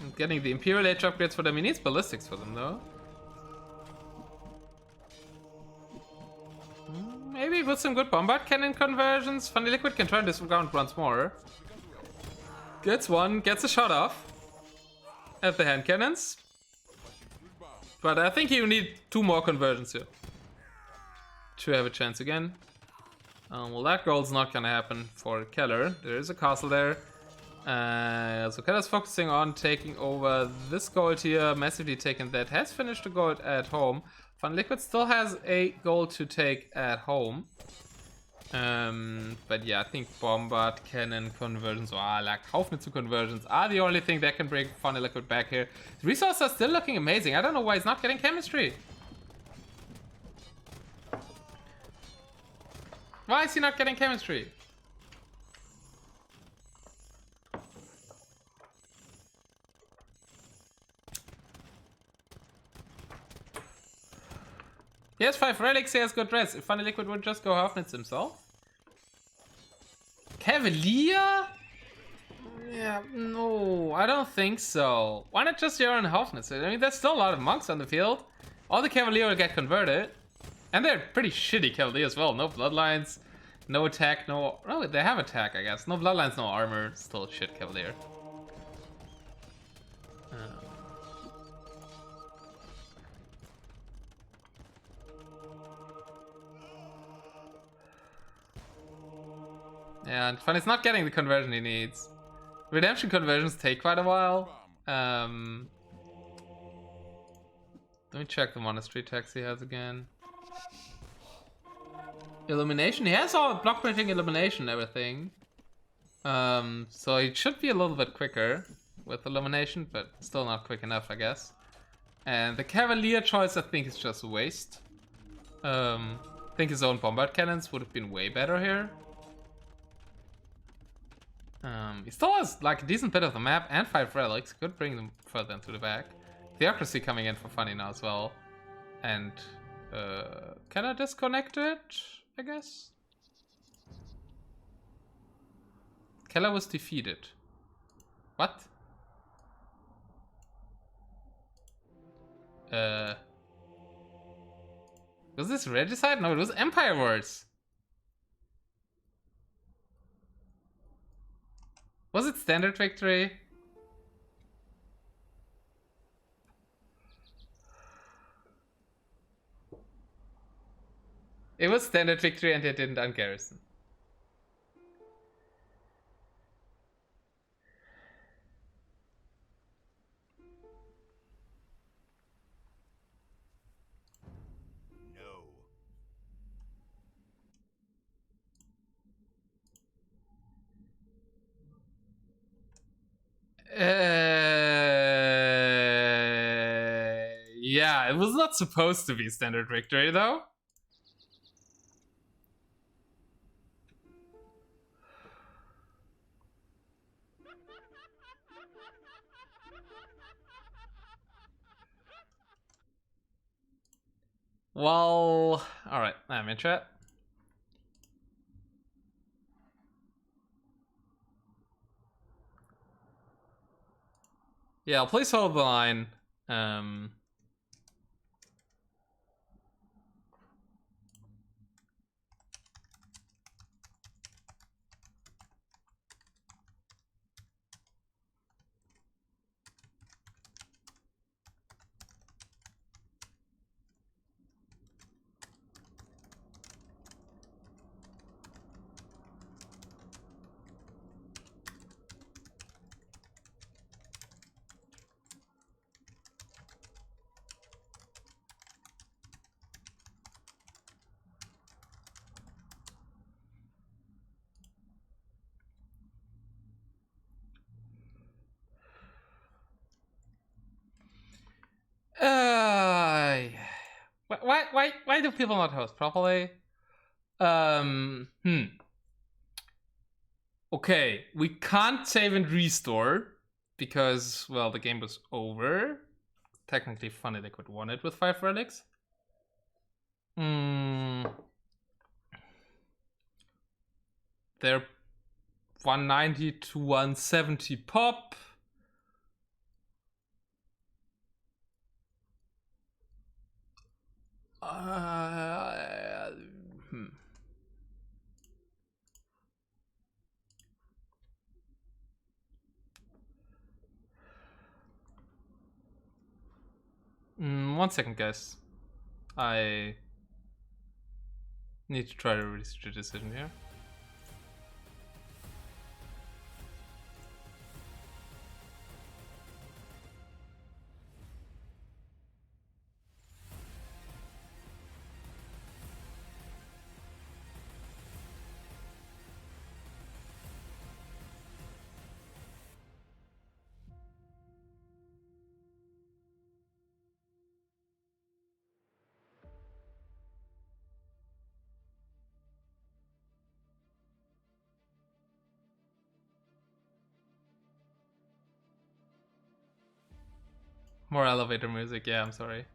And getting the Imperial Age upgrades for them, he needs ballistics for them though. Maybe with some good bombard cannon conversions, Funny Liquid can try this round once more. Gets one, gets a shot off at the hand cannons. But I think you need 2 more conversions here to have a chance again. Well, that goal's not gonna happen for Kelar. There is a castle there. So Kelar's focusing on taking over this gold here, massively taking that. Has finished the gold at home. Funny Liquid still has a goal to take at home. But yeah, I think bombard cannon conversions, or like Haufmitze conversions, are the only thing that can bring Funny Liquid back here. The resources are still looking amazing. I don't know why he's not getting chemistry. Why is he not getting chemistry? He has 5 relics, he has good dress. If Funny Liquid would just go Haufmitze himself. Cavalier? Yeah, no, I don't think so. Why not just your own Haufmitze? I mean, there's still a lot of monks on the field. All the Cavalier will get converted. And they're pretty shitty Cavalier as well. No bloodlines, no attack, no... Oh, they have attack, I guess. No bloodlines, no armor. Still shit Cavalier. Yeah, and Funny's not getting the conversion he needs. Redemption conversions take quite a while. Let me check the monastery tax he has again. Illumination, he has all block printing, illumination, and everything. So it should be a little bit quicker with illumination, but still not quick enough, I guess. And the Cavalier choice, I think, is just a waste. I think his own bombard cannons would have been way better here. He still has like a decent bit of the map and 5 relics. Could bring them further into the back. Theocracy coming in for Funny now as well. And can I disconnect it? I guess. Kelar was defeated. What? Was this Regicide? No, it was Empire Wars. Was it standard victory? It was standard victory and it didn't ungarrison. Yeah, it was not supposed to be standard victory though. Well, alright, I'm in chat. Yeah, please hold the line. why do people not host properly? Okay, we can't save and restore because, well, the game was over. Technically, Funny Liquid won it with 5 relics. They're 190 to 170 pop. One second, guys. I need to try to research a decision here. More elevator music, yeah, I'm sorry.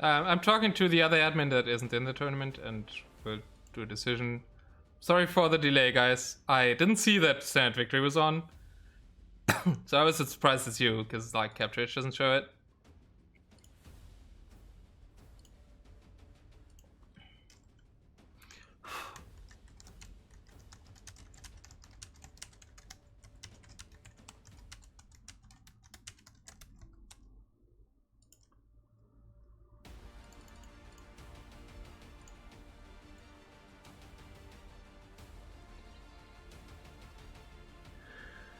I'm talking to the other admin that isn't in the tournament and will do a decision. Sorry for the delay, guys. I didn't see that Standard Victory was on. So I was as surprised as you, because like Capture Itch doesn't show it.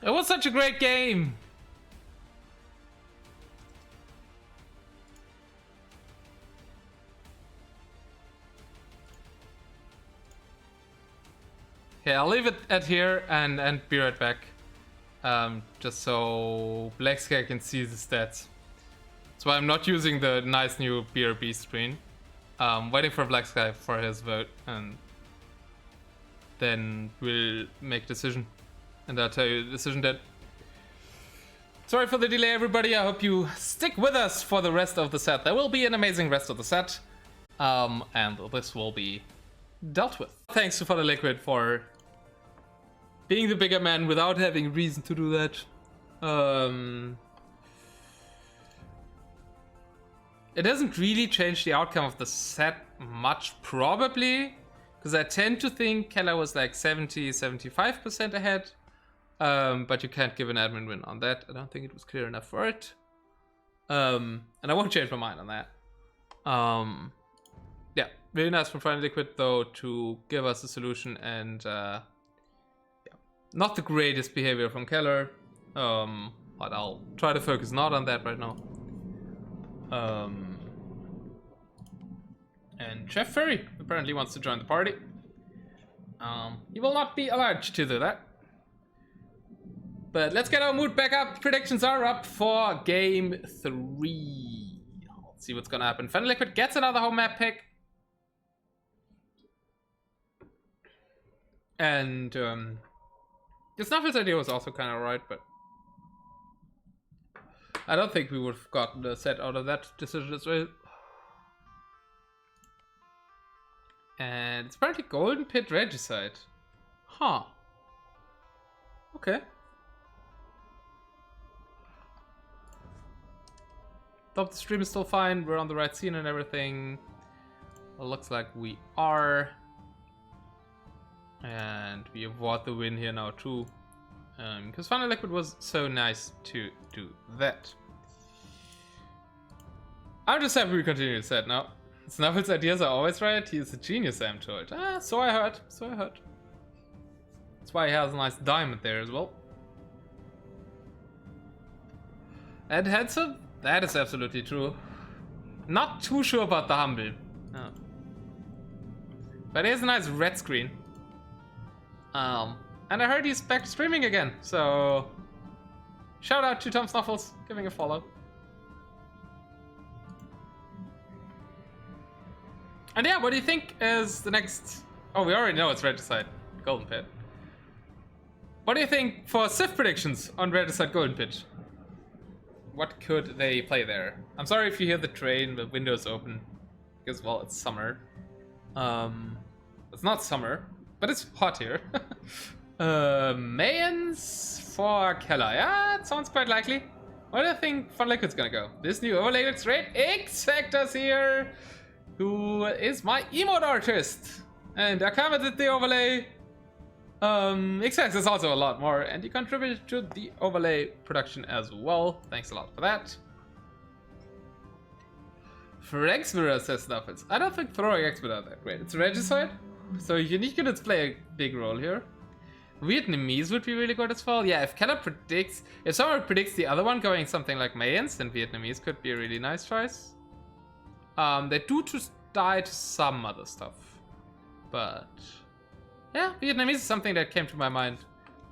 It was such a great game! Okay, I'll leave it at here and be right back. Just so Blacksky can see the stats. That's why I'm not using the nice new BRB screen. Waiting for Blacksky for his vote, and then we'll make a decision. And I'll tell you the decision then. Sorry for the delay, everybody. I hope you stick with us for the rest of the set. There will be an amazing rest of the set. And this will be dealt with. Thanks to Funny Liquid for being the bigger man without having reason to do that. It doesn't really change the outcome of the set much, probably. Because I tend to think Kelar was like 70-75% ahead. But you can't give an admin win on that. I don't think it was clear enough for it. And I won't change my mind on that. Yeah, really nice from Funny Liquid though to give us a solution, and yeah, not the greatest behavior from Kelar. But I'll try to focus not on that right now. And Chef Furry apparently wants to join the party. He will not be allowed to do that. But let's get our mood back up. Predictions are up for game 3. Let's see what's gonna happen. Funny Liquid gets another home map pick. And the Snuffles idea was also kind of right, but I don't think we would have gotten the set out of that decision as well. And it's apparently Golden Pit Regicide. Huh. Okay. hope the stream is still fine. We're on the right scene and everything. Well, looks like we are. And we avoid the win here now too. Because Funny Liquid was so nice to do that. I'm just happy we continue to set now. Snuffle's ideas are always right. He is a genius, I'm told. Ah, so I heard. So I heard. That's why he has a nice diamond there as well. And handsome? That is absolutely true. Not too sure about the humble. No. But he has a nice red screen. And I heard he's back streaming again, so shout out to Tom Snuffles, giving a follow. And yeah, what do you think is the next... Oh, we already know it's Regicide, Golden Pit. What do you think for Civ predictions on Regicide Golden Pit? What could they play there? I'm sorry if you hear the train, the windows open, because, well, it's summer. It's not summer, but it's hot here. Mayans for Kelar. Yeah, it sounds quite likely. Where do you think Fun Liquid's gonna go? This new overlay looks great. X-Factor's here, who is my emote artist. And I commented the overlay. X-Factor is also a lot more, and he contributed to the overlay production as well. Thanks a lot for that. Frank's Mirror says Snuffles. I don't think throwing X are that great. It's Regicide, so unique units play a big role here. Vietnamese would be really good as well. Yeah, if Keller predicts... If someone predicts the other one going something like Mayans, then Vietnamese could be a really nice choice. They do die to some other stuff. But... yeah, Vietnamese is something that came to my mind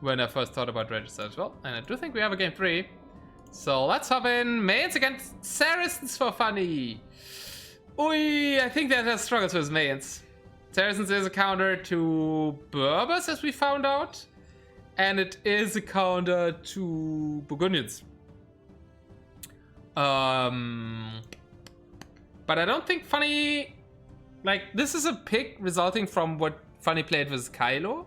when I first thought about Regicide as well. And I do think we have a game 3. So let's hop in. Mayans against Saracens for Funny. Ui, I think that has struggles with Mayans. Saracens is a counter to Berbers, as we found out. And it is a counter to Burgundians. But I don't think Funny... Like, this is a pick resulting from what Funny played with Kylo.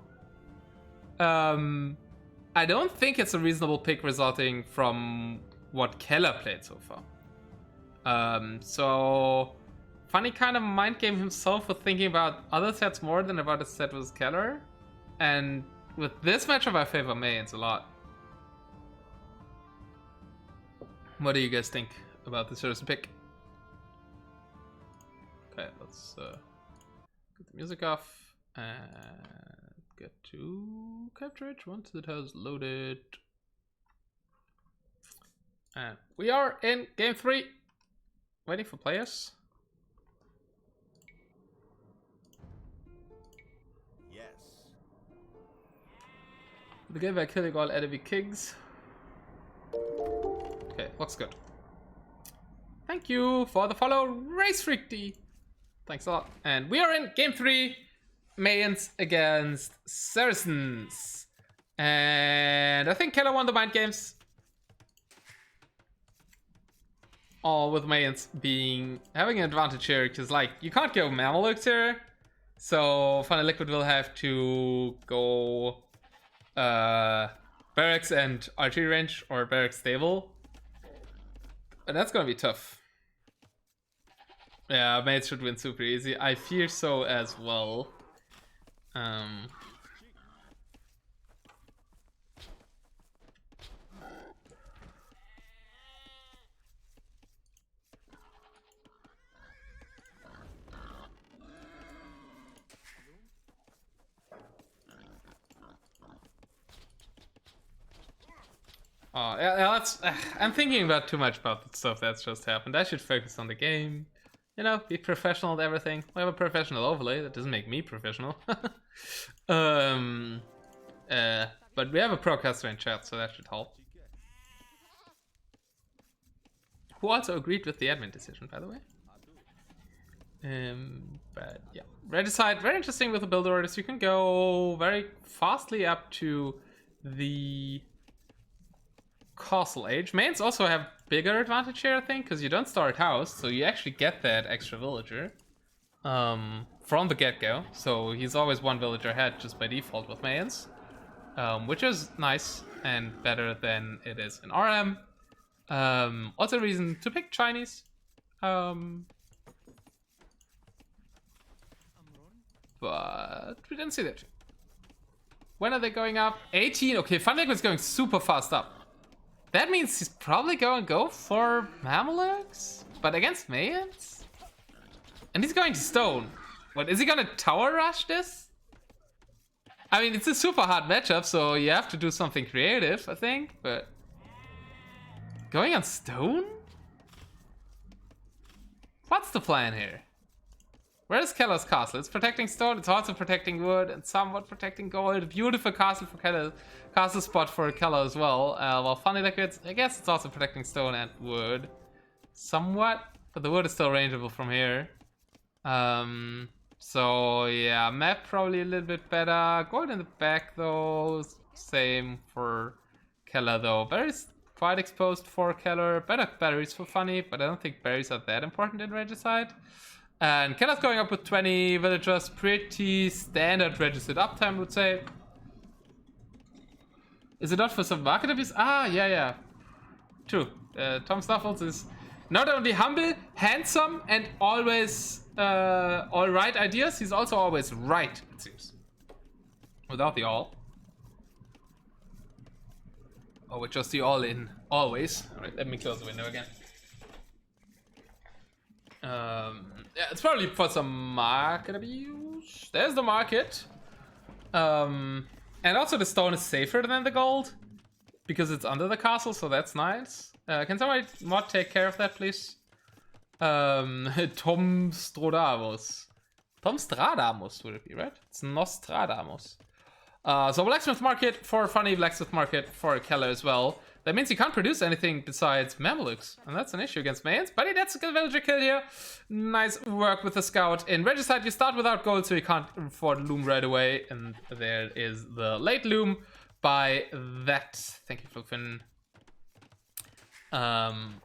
I don't think it's a reasonable pick resulting from what Keller played so far. So... Funny kind of mind game himself with thinking about other sets more than about a set with Keller. And with this matchup, I favor Mayans a lot. What do you guys think about this Saracen pick? Okay, let's get the music off and get to capture it once it has loaded. And we are in game 3, waiting for players. Begin by killing all enemy kings. Okay, looks good. Thank you for the follow, Race Freak D. Thanks a lot. And we are in game 3, Mayans against Saracens. And I think Keller won the mind games. All with Mayans having an advantage here, because like you can't go Mamelukes here. So Funny Liquid will have to go barracks and archery range or barracks stable, and that's gonna be tough. Yeah, mates should win super easy. I fear so as well. Oh, yeah, I'm thinking about too much about the stuff that's just happened. I should focus on the game. You know, be professional at everything. We have a professional overlay. That doesn't make me professional. But we have a procaster in chat, so that should help. Who also agreed with the admin decision, by the way. But yeah, Regicide, very interesting with the build orders. You can go very fastly up to the Castle Age. Mains also have bigger advantage here, I think, because you don't start house, so you actually get that extra villager from the get-go. So he's always one villager ahead just by default with Mayans, which is nice and better than it is in RM. Also a reason to pick Chinese. But we didn't see that. When are they going up? 18. Okay, Funny Liquid's going super fast up. That means he's probably going to go for Mamelukes? But against Mayans? And he's going to Stone. What, is he going to tower rush this? I mean, it's a super hard matchup, so you have to do something creative, I think. But going on Stone? What's the plan here? Where is Keller's castle? It's protecting stone, it's also protecting wood, and somewhat protecting gold. Beautiful castle for Keller, castle spot for Keller as well. While Funny Liquids, I guess it's also protecting stone and wood. Somewhat, but the wood is still rangeable from here. So yeah, map probably a little bit better. Gold in the back though, same for Keller though. Berries quite exposed for Keller. Better berries for Funny, but I don't think berries are that important in Regicide. And Keller's going up with 20 villagers, pretty standard Regicide uptime, I would say. Is it not for some market abuse? Ah, yeah. True. Tom Snuffles is not only humble, handsome, and always all right ideas, he's also always right, it seems. Without the all. Oh, with just the all in, always. Alright, let me close the window again. Yeah, it's probably for some market abuse. There's the market. And also the stone is safer than the gold because it's under the castle, so that's nice. Can somebody mod take care of that, please? Tom Stradamus. Tom Stradamus would it be, right? It's Nostradamus. So Blacksmith Market for Funny, Blacksmith Market for Keller as well. That means he can't produce anything besides Mamelukes, and that's an issue against Mayans. But that's a good villager kill here. Nice work with the scout. In Regicide, you start without gold, so you can't afford loom right away. And there is the late loom by that. Thank you, Flugfin. And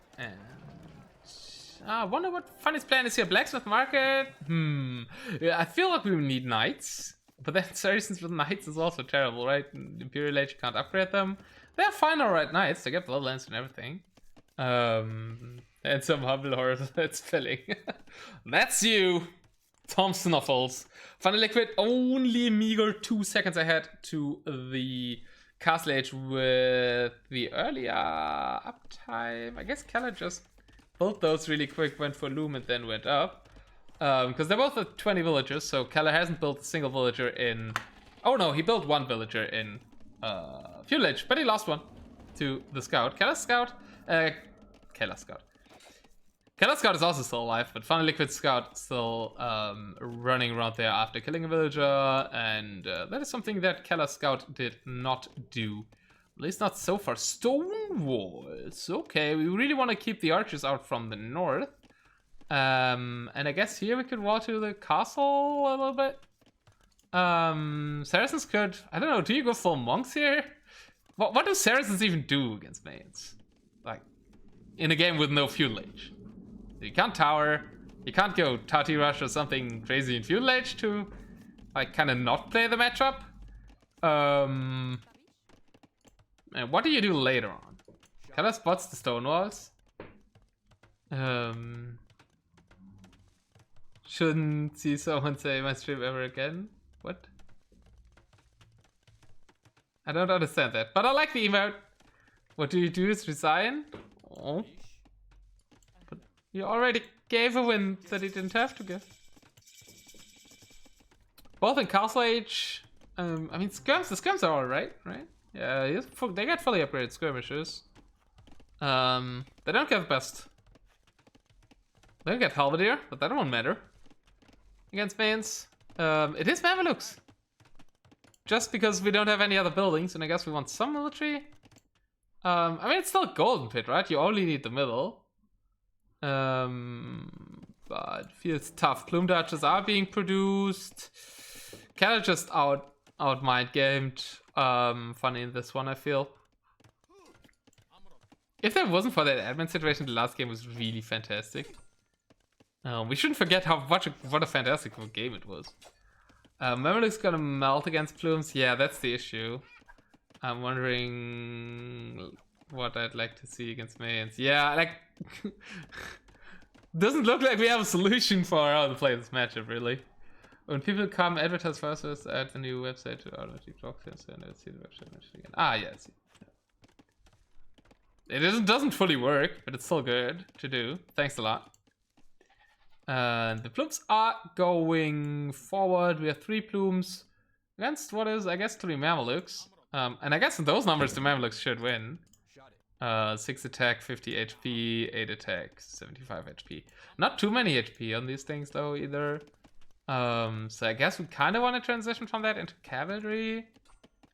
I wonder what Funny's plan is here. Blacksmith Market. Yeah, I feel like we need knights, but then Saracens with knights is also terrible, right? In Imperial Age, you can't upgrade them. They're fine, alright knights. They get bloodlands and everything. And some humble horrors that's filling. That's you, Tom Snuffles. Funny Liquid only meager 2 seconds ahead to the Castle Age with the earlier uptime. I guess Keller just built those really quick, went for loom and then went up. Because they're both at 20 villagers, so Keller hasn't built a single villager in... Oh no, he built one villager in Fuel Age, but he lost one to the scout. Keller Scout is also still alive, but Funny Liquid Scout still running around there after killing a villager, and that is something that Keller Scout did not do. At least not so far. Stone walls. Okay, we really want to keep the archers out from the north. And I guess here we could wall to the castle a little bit. Saracens could... I don't know, do you go full monks here? What do Saracens even do against Mayans? Like, in a game with no Fuel Age. You can't tower, you can't go Tati Rush or something crazy in Fuel Age to, like, kind of not play the matchup. And what do you do later on? Keller spots the stone walls. Shouldn't see someone say my stream ever again. What? I don't understand that, but I like the emote. What do you do is resign? Oh. But you already gave a win that he didn't have to give. Both in Castle Age, I mean skirms, the skirms are alright, right? Yeah, they get fully upgraded skirmishes. They don't get the best. They don't get Halberdier, but that won't matter. Against Mayans. It is Mamelukes. Just because we don't have any other buildings, and I guess we want some military. I mean, it's still Golden Pit, right? You only need the middle. But it feels tough. Plume Dodges are being produced. Keller just out mind gamed. Funny in this one, I feel. If there wasn't for that admin situation, the last game was really fantastic. We shouldn't forget what a fantastic game it was. Mameluk's gonna melt against Plumes. Yeah, that's the issue. I'm wondering... what I'd like to see against Mayans. Yeah, like doesn't look like we have a solution for how to play this matchup, really. When people come advertise first, add a new website to automatically talk to us and let's see the website mentioned again. Ah, yes. It doesn't fully work, but it's still good to do. Thanks a lot. And the plumes are going forward. We have 3 plumes against what is, I guess, 3 Mamelukes. And I guess in those numbers, the Mamelukes should win. 6 attack, 50 HP, 8 attack, 75 HP. Not too many HP on these things though either. So I guess we kind of want to transition from that into cavalry.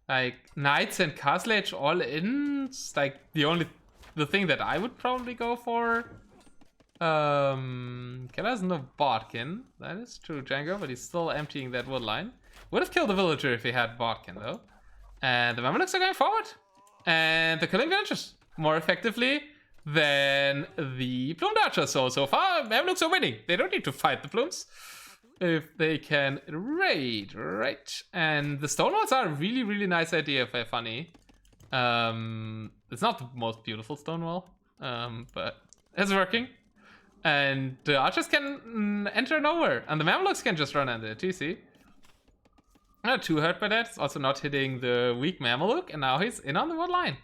Like knights and castle age all in. It's like the thing that I would probably go for. Kelar has no Bodkin. That is true, Django, but he's still emptying that wood line. Would have killed the villager if he had Bodkin though. And the Mamelukes are going forward. And they're killing villagers more effectively than the plumed archers. So far, Mamelukes are winning. They don't need to fight the plumes if they can raid, right? And the stone walls are a really, really nice idea if they're funny. It's not the most beautiful stone wall, but it's working. And the archers can enter nowhere, and the Mamelukes can just run under the TC. Not too hurt by that. It's also not hitting the weak Mameluke, and now he's in on the wood line.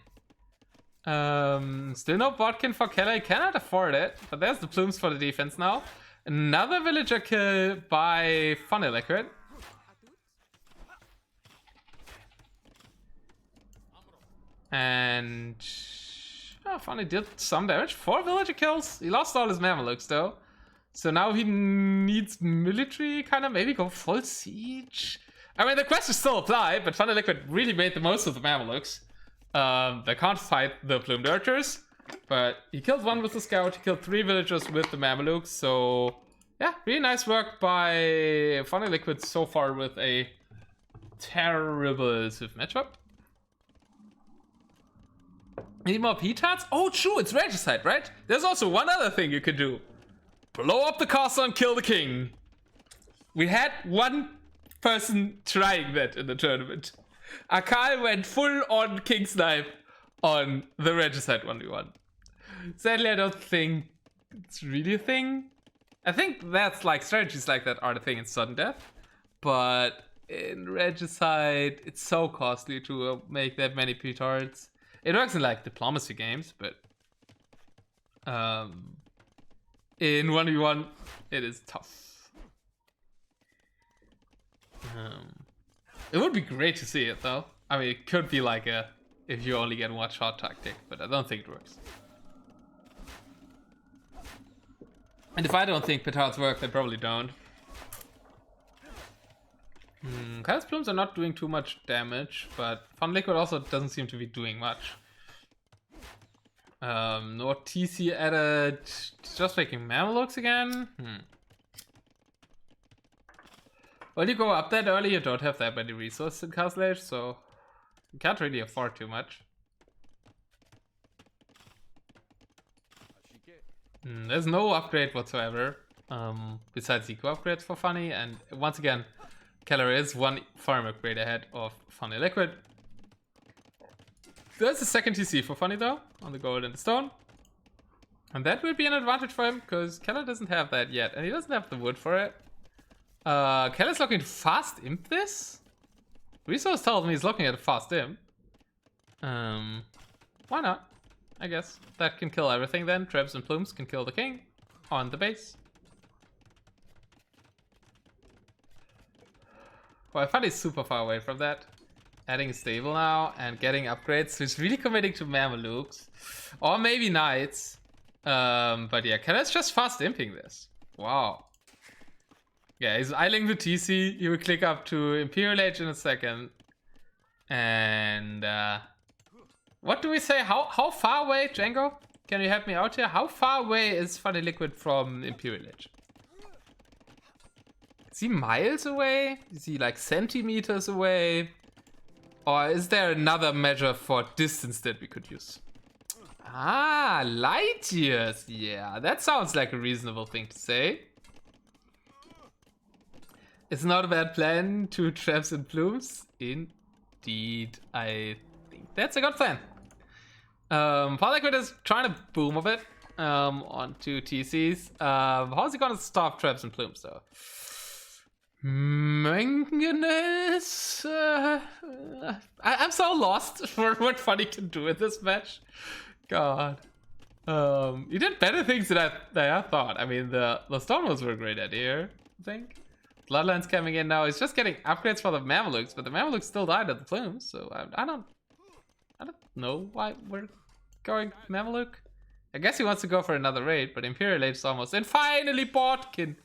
Still no Bodkin for Kelar. He cannot afford it, but there's the plumes for the defense now. Another villager kill by Funny Liquid. And Funny did some damage. 4 villager kills. He lost all his Mamelukes though. So now he needs military, kind of, maybe go full siege. I mean, the questions still apply, but Funny Liquid really made the most of the Mamelukes. They can't fight the plumed archers, but he killed 1 with the scout. He killed 3 villagers with the Mamelukes. So yeah, really nice work by Funny Liquid so far with a terrible Civ matchup. Need more petards? Oh, true, it's Regicide, right? There's also one other thing you could do. Blow up the castle and kill the king. We had 1 person trying that in the tournament. Akal went full on king snipe on the Regicide 1v1. Sadly, I don't think it's really a thing. I think that's like strategies like that are the thing in sudden death. But in Regicide, it's so costly to make that many petards. It works in like diplomacy games, but in 1v1, it is tough. It would be great to see it though. I mean, it could be like a if you only get 1 shot tactic, but I don't think it works. And if I don't think petards work, they probably don't. Kelar's plumes are not doing too much damage, but Fun Liquid also doesn't seem to be doing much. No TC added, just making Mamelukes again. Well, you go up that early, you don't have that many resources in Castle Age, so you can't really afford too much. There's no upgrade whatsoever, besides eco upgrades for Funny, and once again, Kelar is 1 farm upgrade ahead of Funny Liquid. There's a second TC for Funny though, on the gold and the stone. And that will be an advantage for him, because Kelar doesn't have that yet, and he doesn't have the wood for it. Kelar's looking to fast imp this? Resource tells me he's looking at a fast imp. Why not? I guess. That can kill everything then. Traps and plumes can kill the king on the base. Well, Funny's super far away from that. Adding a stable now and getting upgrades. So he's really committing to Mamelukes. Or maybe knights. But yeah, Kelar's just fast imping this. Wow. Yeah, he's idling the TC. He will click up to Imperial Age in a second. And what do we say? How far away, Django? Can you help me out here? How far away is Funny Liquid from Imperial Age? Is he miles away? Is he like centimeters away? Or is there another measure for distance that we could use? Ah, light years. Yeah, that sounds like a reasonable thing to say. It's not a bad plan. 2 traps and plumes. Indeed, I think that's a good plan. Funny Liquid is trying to boom a bit onto TCs. How's he gonna stop traps and plumes though? Manganese. I'm so lost for what Funny can do in this match. God. He did better things than I thought. I mean, the stone walls were a great idea, I think. Bloodline's coming in now. He's just getting upgrades for the Mamelukes, but the Mamelukes still died at the plumes, so I don't know why we're going Mameluke. I guess he wants to go for another raid, but Imperial Age is almost. And finally, Botkin.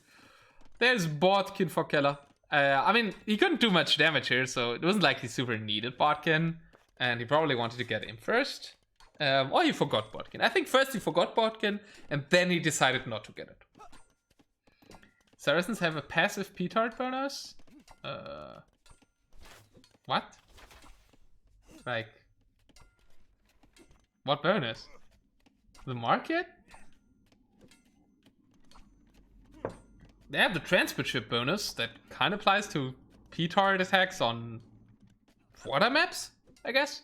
There's Botkin for Kelar. I mean, he couldn't do much damage here, so it wasn't like he super needed Botkin, and he probably wanted to get him first. Or he forgot Botkin. I think first he forgot Botkin, and then he decided not to get it. Saracens have a passive P-Tart bonus? What? Like... What bonus? The market? They have the transport ship bonus that kind of applies to P-Tart attacks on water maps, I guess?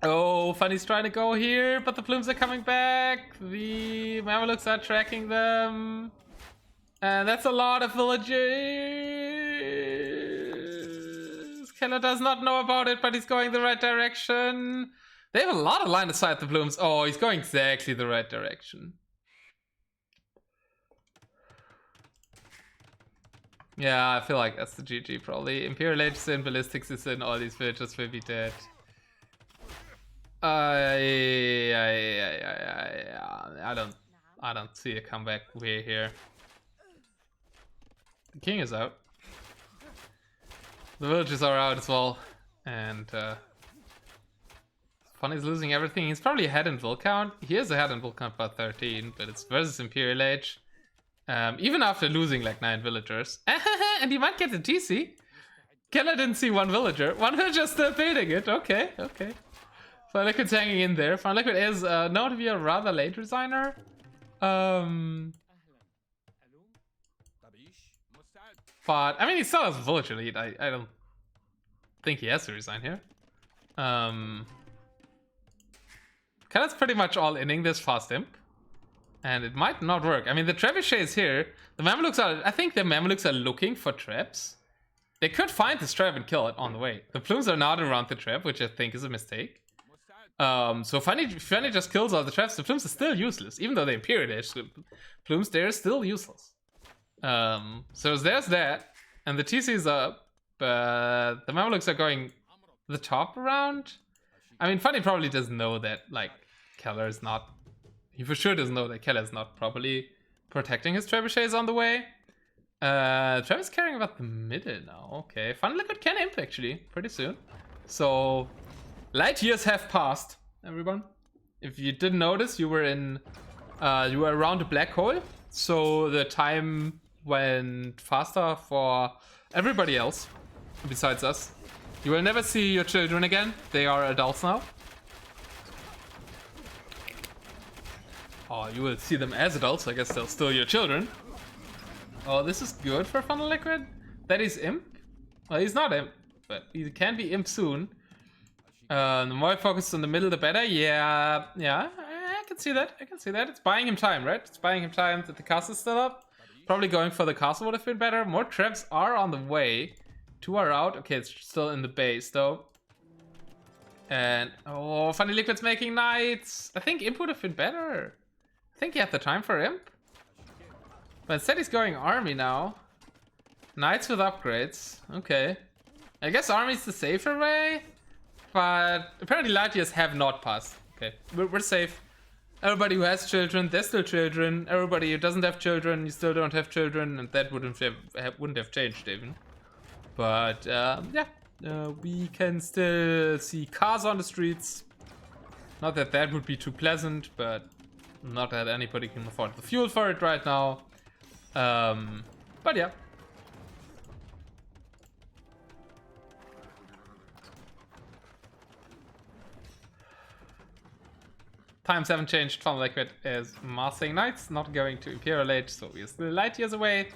Oh, Funny's trying to go here, but the plumes are coming back. The Mamelukes are tracking them. And that's a lot of villagers. Kelar does not know about it, but he's going the right direction. They have a lot of line of sight, the plumes. Oh, he's going exactly the right direction. Yeah, I feel like that's the GG probably. Imperial Age is in, Ballistics is in, all these villagers will be dead. I don't see a comeback way here. The king is out. The villagers are out as well, and Funny's losing everything. He's probably ahead in Will count. He is ahead in Will count by 13, but it's versus Imperial Age. Even after losing like 9 villagers, and he might get the TC. Kelar didn't see one villager. One villager still beating it. Okay. Funny Liquid's hanging in there. Funny Liquid is known to be a rather late resigner. But I mean, he still has a villager lead. I don't think he has to resign here. Kelar's pretty much all inning this fast imp, and it might not work. I mean, the trebuchet is here. The Mamelukes are. I think the Mamelukes are looking for traps. They could find this trap and kill it on the way. The plumes are not around the trap, which I think is a mistake. So Funny just kills all the traps. The plumes are still useless, even though they Imperial Age plumes. They're still useless. So there's that, and the TC is up, but the Mamelukes are going the top around. I mean, Funny probably doesn't know that like Kelar is not. He for sure doesn't know that Kelar is not properly protecting his trebuchets on the way. Trevor's caring about the middle now. Okay, Funny Liquid can imp actually pretty soon. So light years have passed, everyone. If you didn't notice, you were around a black hole. So the time went faster for everybody else besides us. You will never see your children again. They are adults now. Oh, you will see them as adults. I guess they're still your children. Oh, this is good for Funny Liquid. That is imp. Well, he's not imp, but he can be imp soon. The more focused on the middle, the better. Yeah, I can see that. It's buying him time, right? It's buying him time that the castle's still up. Probably going for the castle would have been better. More traps are on the way. 2 are out. Okay, it's still in the base though. And oh, Funny Liquid's making knights. I think imp would have been better. I think he had the time for imp. But instead he's going army now. Knights with upgrades. Okay. I guess army's the safer way. But apparently light years have not passed. Okay, we're safe. Everybody who has children, they're still children. Everybody who doesn't have children, you still don't have children. And that wouldn't have changed even. But yeah, we can still see cars on the streets. Not that that would be too pleasant, but not that anybody can afford the fuel for it right now. But yeah. Times haven't changed. Funny Liquid is massing knights, not going to Imperial Age, so we're still light years away.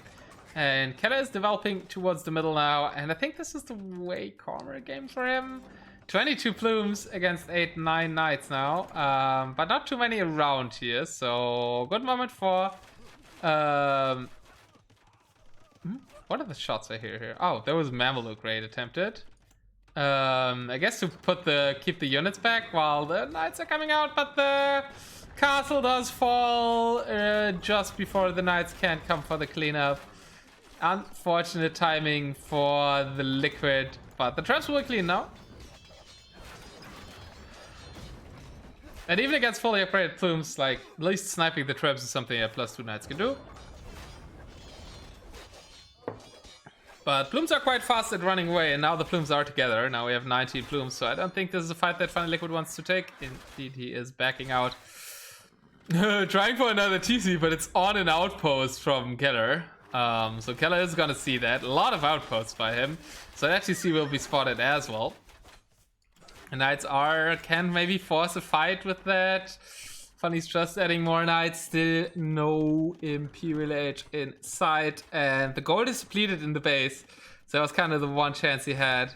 And Kelar is developing towards the middle now, and I think this is the way calmer game for him. 22 plumes against 8-9 knights now, but not too many around here, so good moment for what are the shots I hear here? Oh, there was Mameluke raid attempted. I guess to keep the units back while the knights are coming out, but the castle does fall just before the knights can come for the cleanup. Unfortunate timing for the liquid, but the traps will clean now. And even against fully upgraded plumes, like, at least sniping the traps is something a +2 knights can do. But plumes are quite fast at running away, and now the plumes are together. Now we have 19 plumes, so I don't think this is a fight that Funny Liquid wants to take. Indeed, he is backing out. Trying for another TC, but it's on an outpost from Kelar. So Kelar is gonna see that. A lot of outposts by him. So that TC will be spotted as well. And Knights can maybe force a fight with that. Funny's just adding more knights, still no Imperial Age in sight, and the gold is depleted in the base, so that was kind of the one chance he had.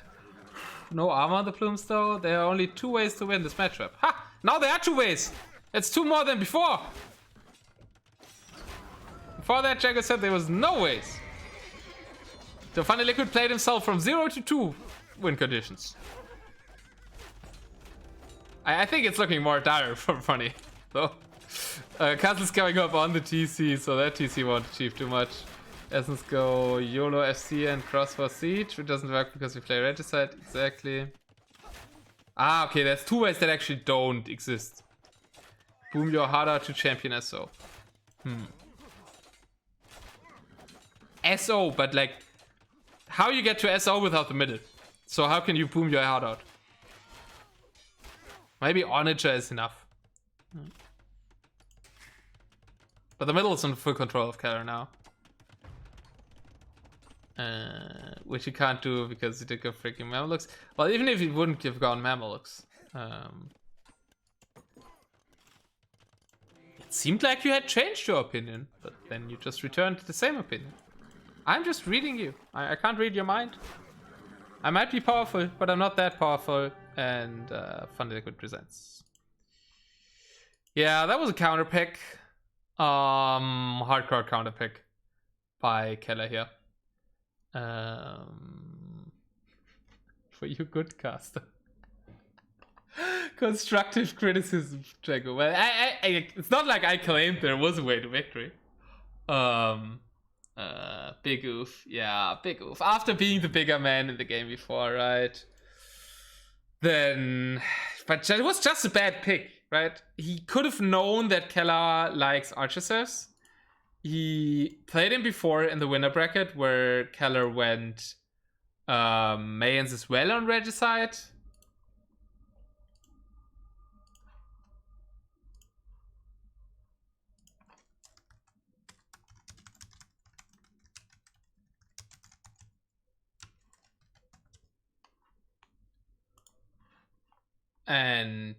No armor on the plumes though. There are only 2 ways to win this matchup. Ha! Now there are 2 ways! It's 2 more than before! Before that, Jagger said there was no ways. So Funny Liquid played himself from 0 to 2 win conditions. I think it's looking more dire for Funny. So, Castle's coming up on the TC, so that TC won't achieve too much. Essence go YOLO FC and cross for siege, which doesn't work because we play Regicide. Exactly. Ah, okay, there's 2 ways that actually don't exist. Boom your harder to champion SO. SO, but like, how you get to SO without the middle? So how can you boom your hard out? Maybe Onager is enough. But the middle is in full control of Kelar now. Which he can't do because he took a freaking Mamelukes. Well, even if he wouldn't have gone Mamelukes. It seemed like you had changed your opinion, but then you just returned to the same opinion. I'm just reading you. I can't read your mind. I might be powerful, but I'm not that powerful. And Funny Liquid presents. Yeah, that was a counter pick. Hardcore counter pick by Kelar here. For you, good caster. Constructive criticism, Jago. Well, it's not like I claimed there was a way to victory. Big oof. Yeah, big oof. After being the bigger man in the game before, right? Then, but it was just a bad pick, right? He could have known that Kelar likes Archers. He played him before in the winner bracket where Kelar went Mayans as well on Regicide. And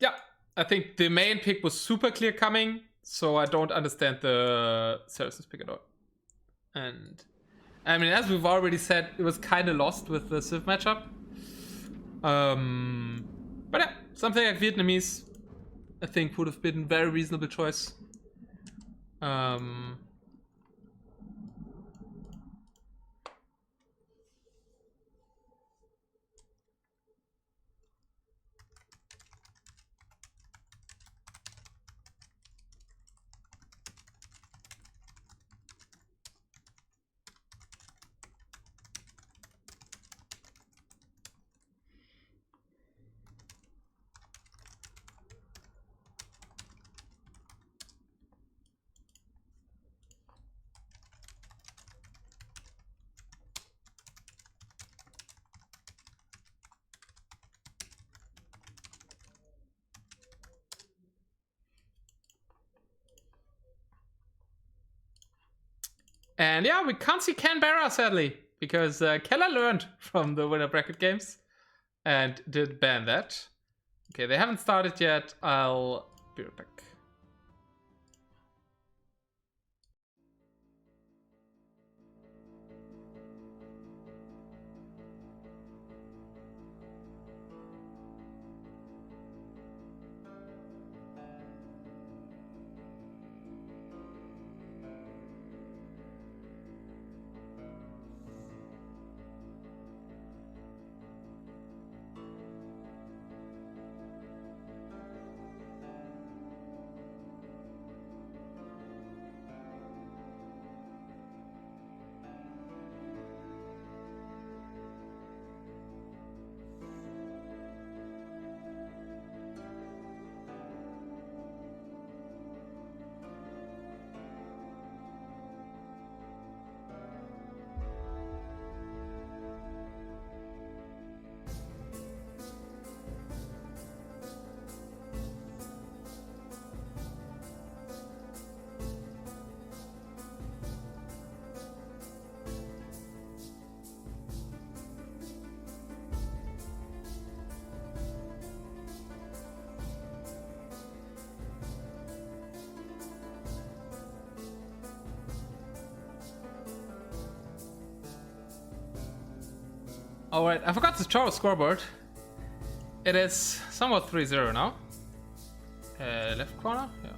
yeah, I think the main pick was super clear coming, so I don't understand the services pick at all. And I mean, as we've already said, it was kind of lost with the Civ matchup. But yeah, something like Vietnamese, I think, would have been a very reasonable choice. And yeah, we can't see Canberra, sadly, because Kelar learned from the winner bracket games and did ban that. Okay, they haven't started yet. I'll be right back. Alright, I forgot to show a scoreboard. It is somewhat 3-0 now. Left corner? Yeah.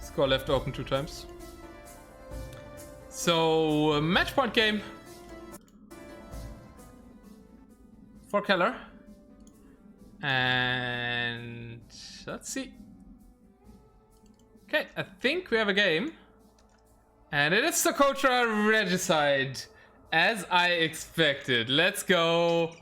Score left open 2 times. So, match point game for Keller. And let's see. Okay, I think we have a game. And it is Socotra Regicide, as I expected. Let's go.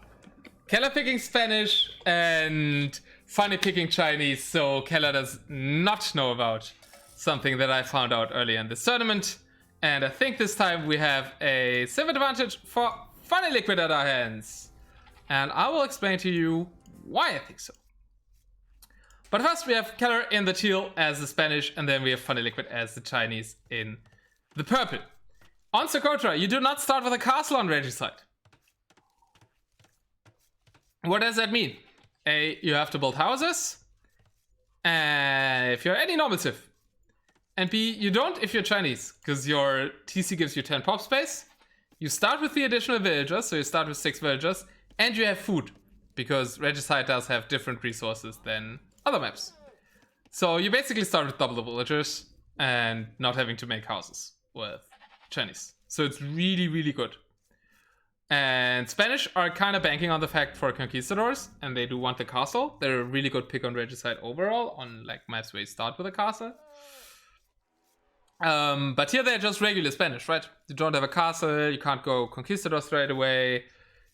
Keller picking Spanish and Funny picking Chinese, so Keller does not know about something that I found out earlier in this tournament. And I think this time we have a sim advantage for Funny Liquid at our hands. And I will explain to you why I think so. But first we have Keller in the teal as the Spanish, and then we have Funny Liquid as the Chinese in the purple. On Socotra, you do not start with a castle on Regicide. What does that mean? A, you have to build houses, if you're any normal civ. And B, you don't if you're Chinese, because your TC gives you 10 pop space. You start with the additional villagers, so you start with 6 villagers, and you have food, because Regicide does have different resources than other maps. So you basically start with double the villagers and not having to make houses with Chinese. So it's really, really good. And Spanish are kind of banking on the fact for conquistadors, and they do want the castle. They're a really good pick on Regicide overall, on like maps where you start with a castle. But here they're just regular Spanish, right? You don't have a castle, you can't go conquistador straight away.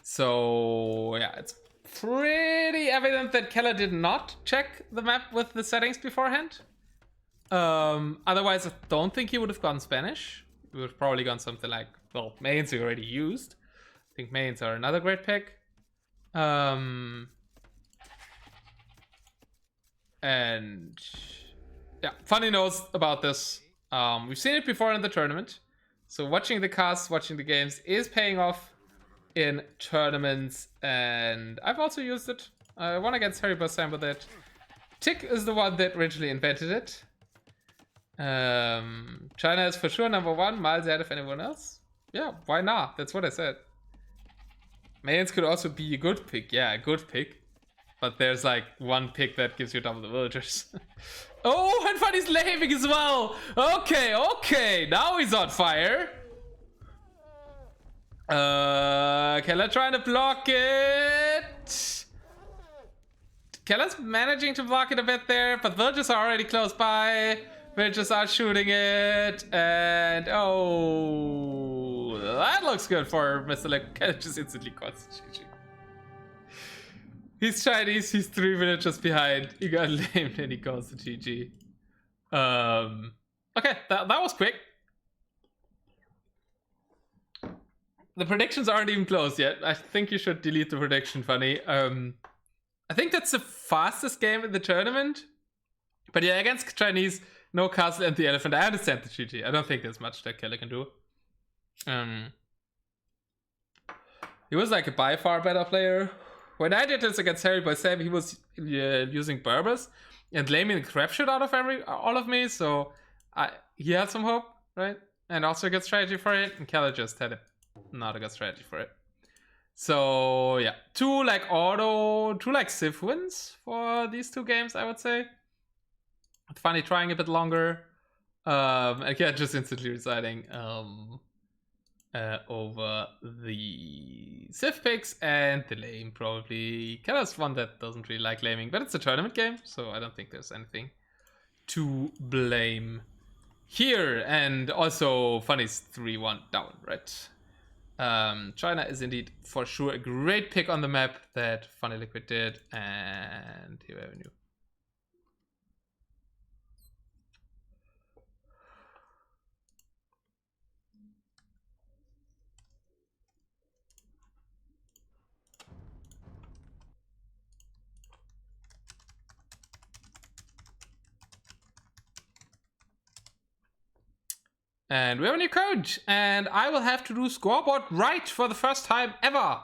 So yeah, it's pretty evident that Keller did not check the map with the settings beforehand. Otherwise, I don't think he would have gone Spanish. He would have probably gone something like, well, mains he already used. I think mains are another great pick. And yeah, Funny knows about this. We've seen it before in the tournament. So watching the casts, watching the games is paying off in tournaments. And I've also used it. I won against Harry Bassam with it. Tick is the one that originally invented it. China is for sure #1, miles ahead of anyone else. Yeah, why not? That's what I said. Mayans could also be a good pick. Yeah, a good pick. But there's like one pick that gives you double the villagers. Oh, and Funny's laming as well. Okay. Now he's on fire. Keller trying to block it. Keller's managing to block it a bit there, but villagers are already close by. Villagers are shooting it, and oh, that looks good for Mr. Liquid. Keller just instantly cuts GG. He's Chinese, he's 3 villagers behind. He got lamed and he calls the GG. Okay, that was quick. The predictions aren't even close yet. I think you should delete the prediction, Funny. I think that's the fastest game in the tournament. But yeah, against Chinese, no castle and the elephant. I understand the GG. I don't think there's much that Keller can do. He was like a by far better player. When I did this against Harry by Sam, he was using Berbers and laming the crap shit out of all of me. So he had some hope, right? And also a good strategy for it. And Keller just had not a good strategy for it. So yeah, two like Civ wins for these 2 games, I would say. Funny trying a bit longer. And yeah, just instantly residing over the Civ picks and the lame probably. Keller's one that doesn't really like laming, but it's a tournament game, so I don't think there's anything to blame here. And also Funny's 3-1 down, right? China is indeed for sure a great pick on the map that Funny Liquid did, and here we have a new. And we have a new coach, and I will have to do scoreboard right for the first time ever.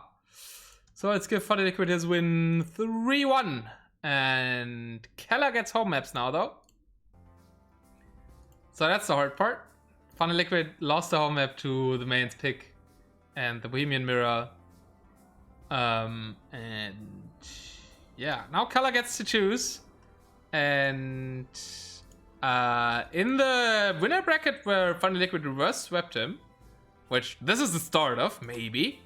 So let's give Funny Liquid his win 3-1. And Keller gets home maps now, though. So that's the hard part. Funny Liquid lost the home map to the mains pick and the Bohemian Mirror. And yeah, now Kelar gets to choose. And in the winner bracket where Funny Liquid reverse swept him, which this is the start of, maybe,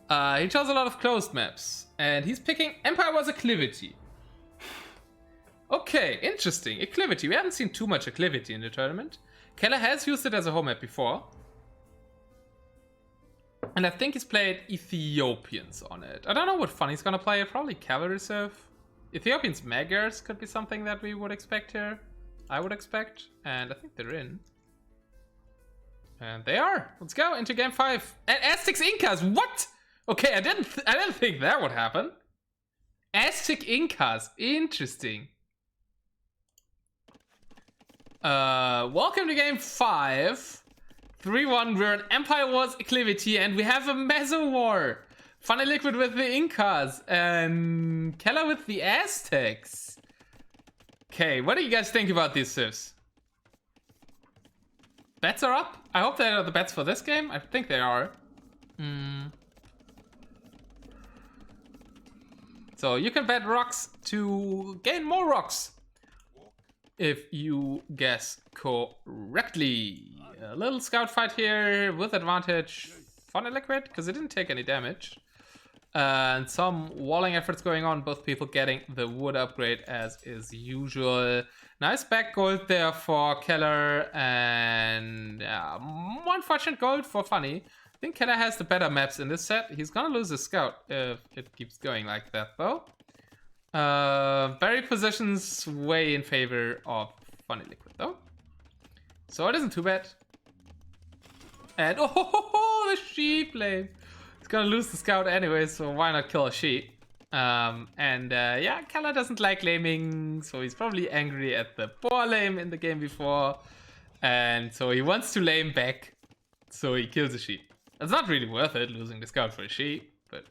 he chose a lot of closed maps. And he's picking Empire Was Acclivity. Okay, interesting. Acclivity. We haven't seen too much Acclivity in the tournament. Kelar has used it as a home map before. And I think he's played Ethiopians on it. I don't know what Funny's gonna play. Probably Cavalry Civ. Ethiopians Magyars could be something that we would expect here. I would expect. And I think they're in. And they are. Let's go into game 5. And Aztecs Incas. What? Okay, I didn't think that would happen. Aztec Incas. Interesting. Welcome to game 5. 3-1, we're an Empire Wars Acclivity, and we have a Meso War. Funny Liquid with the Incas, and Kelar with the Aztecs. Okay, what do you guys think about these civs? Bets are up? I hope they are the bets for this game. I think they are. So you can bet rocks to gain more rocks if you guess correctly. A little scout fight here with advantage. Funny Liquid, because it didn't take any damage. And some walling efforts going on. Both people getting the wood upgrade as is usual. Nice back gold there for Kelar. And one fortunate gold for Funny. I think Kelar has the better maps in this set. He's gonna lose his scout if it keeps going like that though. Berry positions way in favor of Funny Liquid though. So it isn't too bad. And the sheep lane. It's gonna lose the scout anyway, so why not kill a sheep? Yeah, Kelar doesn't like laming, so he's probably angry at the boar lame in the game before. And so he wants to lame back, so he kills a sheep. It's not really worth it, losing the scout for a sheep, but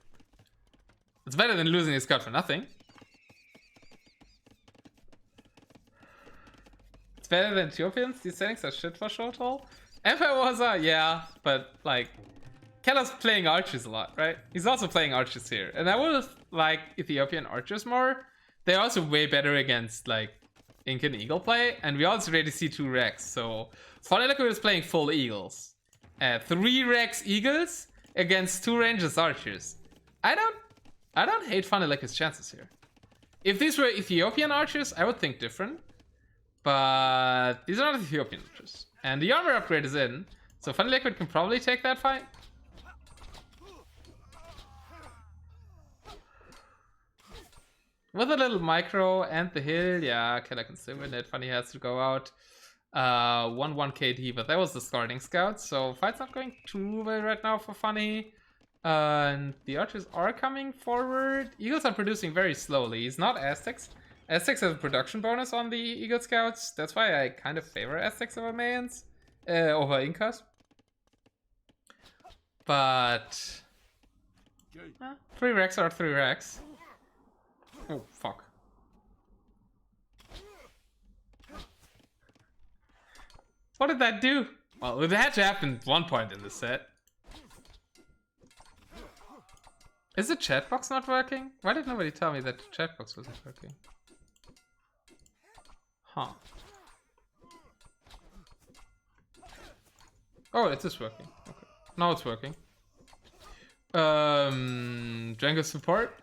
it's better than losing a scout for nothing. It's better than Ethiopians. These settings are shit for short haul. Empire Wars are, yeah, but like, Kelar's playing archers a lot, right? He's also playing archers here. And I would like Ethiopian archers more. They're also way better against like Incan Eagle play. And we also already see 2 Rex. So Funny Liquid is playing full Eagles. 3 Rex Eagles against 2 Rangers archers. I don't hate Funny Liquid's chances here. If these were Ethiopian archers, I would think different. But these are not Ethiopian archers. And the armor upgrade is in. So Funny Liquid can probably take that fight. With a little micro and the hill, yeah, Kelar can still win it. Funny has to go out 1-1 KD, but that was the starting scout. So fight's not going too well right now for Funny. And the archers are coming forward. Eagles are producing very slowly. He's not Aztecs. Aztecs have a production bonus on the Eagle Scouts. That's why I kind of favor Aztecs over Mayans, over Incas. But 3 Rex are 3 Rex. Oh, fuck. What did that do? Well, it had to happen at one point in the set. Is the chat box not working? Why did nobody tell me that the chat box wasn't working? Huh. Oh, it is working. Okay. Now it's working. Django support?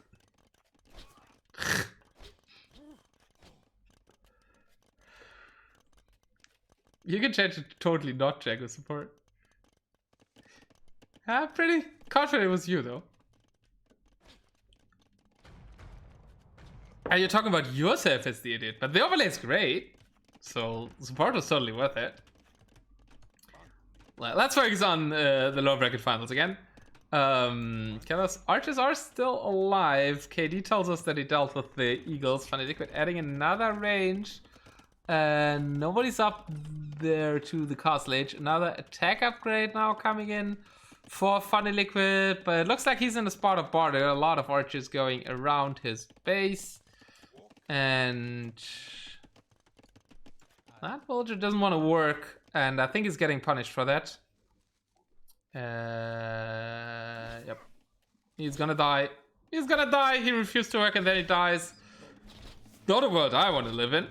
You can change it to totally not Django support. I'm pretty confident it was you though. And you're talking about yourself as the idiot, but the overlay is great. So support was totally worth it. Well, let's focus on the lower bracket finals again. Kelar's archers are still alive. KD tells us that he dealt with the Eagles. Funny Liquid adding another range. And nobody's up there to the castle age. Another attack upgrade now coming in for Funny Liquid. But it looks like he's in a spot of border. A lot of archers going around his base. And that villager doesn't want to work. And I think he's getting punished for that. Yep. He's gonna die. He's gonna die. He refused to work and then he dies. Not a world I want to live in.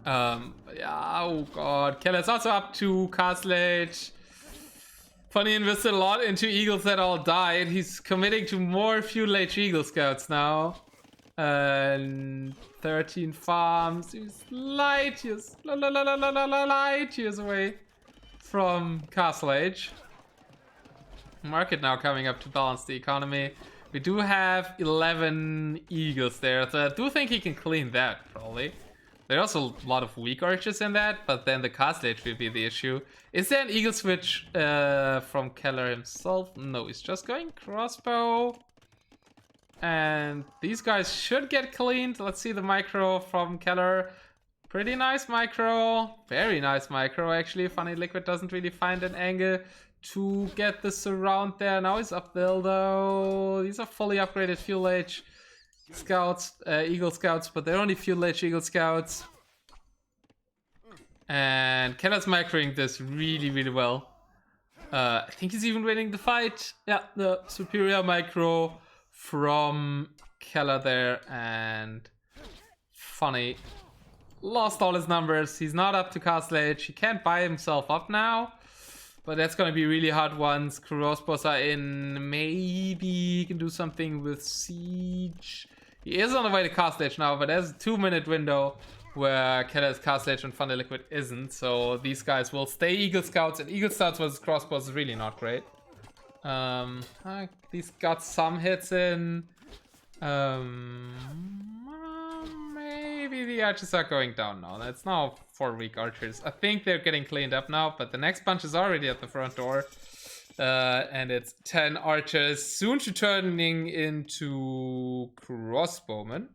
Yeah, oh god. Keller's also up to Castle Age. Funny invested a lot into eagles that all died. He's committing to more Feudal Age Eagle Scouts now. And 13 farms. He's light years away from Castle Age. Market now coming up to balance the economy. We do have 11 eagles there, so I do think he can clean that, probably. There are also a lot of weak archers in that, but then the Castle Age will be the issue. Is there an eagle switch from Keller himself? No, he's just going crossbow. And these guys should get cleaned. Let's see the micro from Keller. Pretty nice micro. Very nice micro, actually. Funny Liquid doesn't really find an angle to get the surround there. Now he's uphill, though. These are fully upgraded Feudal Age Scouts, Eagle Scouts, but they're only Feudal Age Eagle Scouts. And Keller's microing this really, really well. I think he's even winning the fight. Yeah, the superior micro from Keller there, and Funny lost all his numbers. He's not up to Castle Age. He can't buy himself up now, but that's gonna be really hard once crossbows are in. Maybe he can do something with Siege. He is on the way to Castle Age now, but there's a 2-minute window where Keller's Castle Age and Funny Liquid isn't, so these guys will stay Eagle Scouts, and Eagle Scouts versus crossbows is really not great. These got some hits in. Maybe the archers are going down now. That's now 4 weak archers. I think they're getting cleaned up now, but the next bunch is already at the front door. And it's 10 archers, soon to turning into crossbowmen.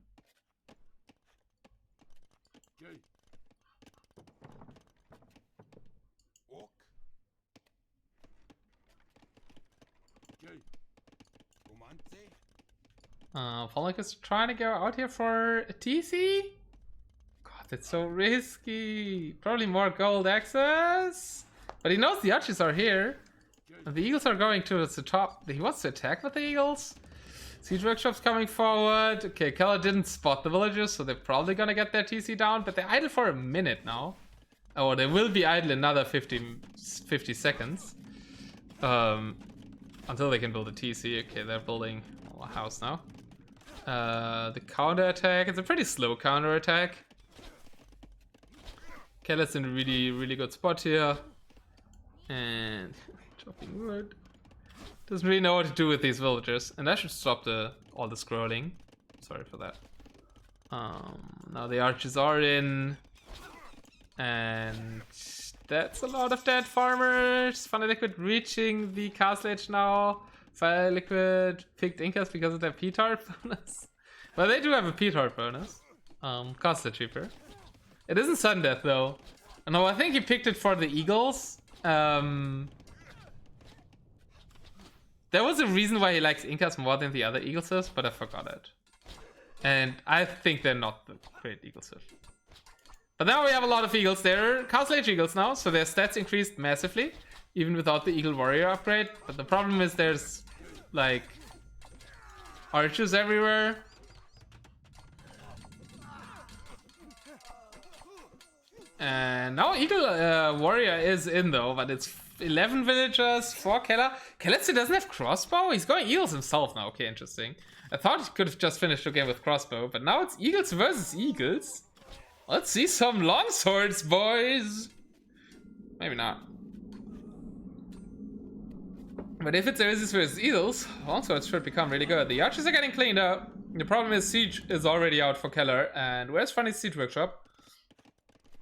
Volek is trying to go out here for a TC? God, that's so risky. Probably more gold access. But he knows the archers are here. And the eagles are going towards the top. He wants to attack with the eagles. Siege Workshop's coming forward. Okay, Keller didn't spot the villagers, so they're probably gonna get their TC down. But they're idle for a minute now. Oh, they will be idle another 50 seconds. Until they can build a TC. Okay, they're building a house now. The counter attack. It's a pretty slow counter attack. Keller's in a really, really good spot here. And chopping wood. Doesn't really know what to do with these villagers. And I should stop all the scrolling. Sorry for that. Now the archers are in. And that's a lot of dead farmers. Funny Liquid reaching the Castle Age now. Fire Liquid picked Incas because of their P-Tart bonus. Well, they do have a P-Tart bonus. Castle Age cheaper. It isn't sudden death though. No, I think he picked it for the Eagles. There was a reason why he likes Incas more than the other Eagleses, but I forgot it. And I think they're not the great Eagleses. But now we have a lot of Eagles. They're Castle Age Eagles now, so their stats increased massively, even without the Eagle Warrior upgrade. But the problem is there's, like, archers everywhere. And now Eagle Warrior is in though, but it's 11 villagers for Keller. Keller still doesn't have crossbow? He's going Eagles himself now. Okay, interesting. I thought he could have just finished the game with crossbow, but now it's Eagles versus Eagles. Let's see some longswords, boys. Maybe not. But if it's Eagles versus Eagles, longswords should become really good. The archers are getting cleaned up. The problem is Siege is already out for Keller. And where's Funny's Siege Workshop?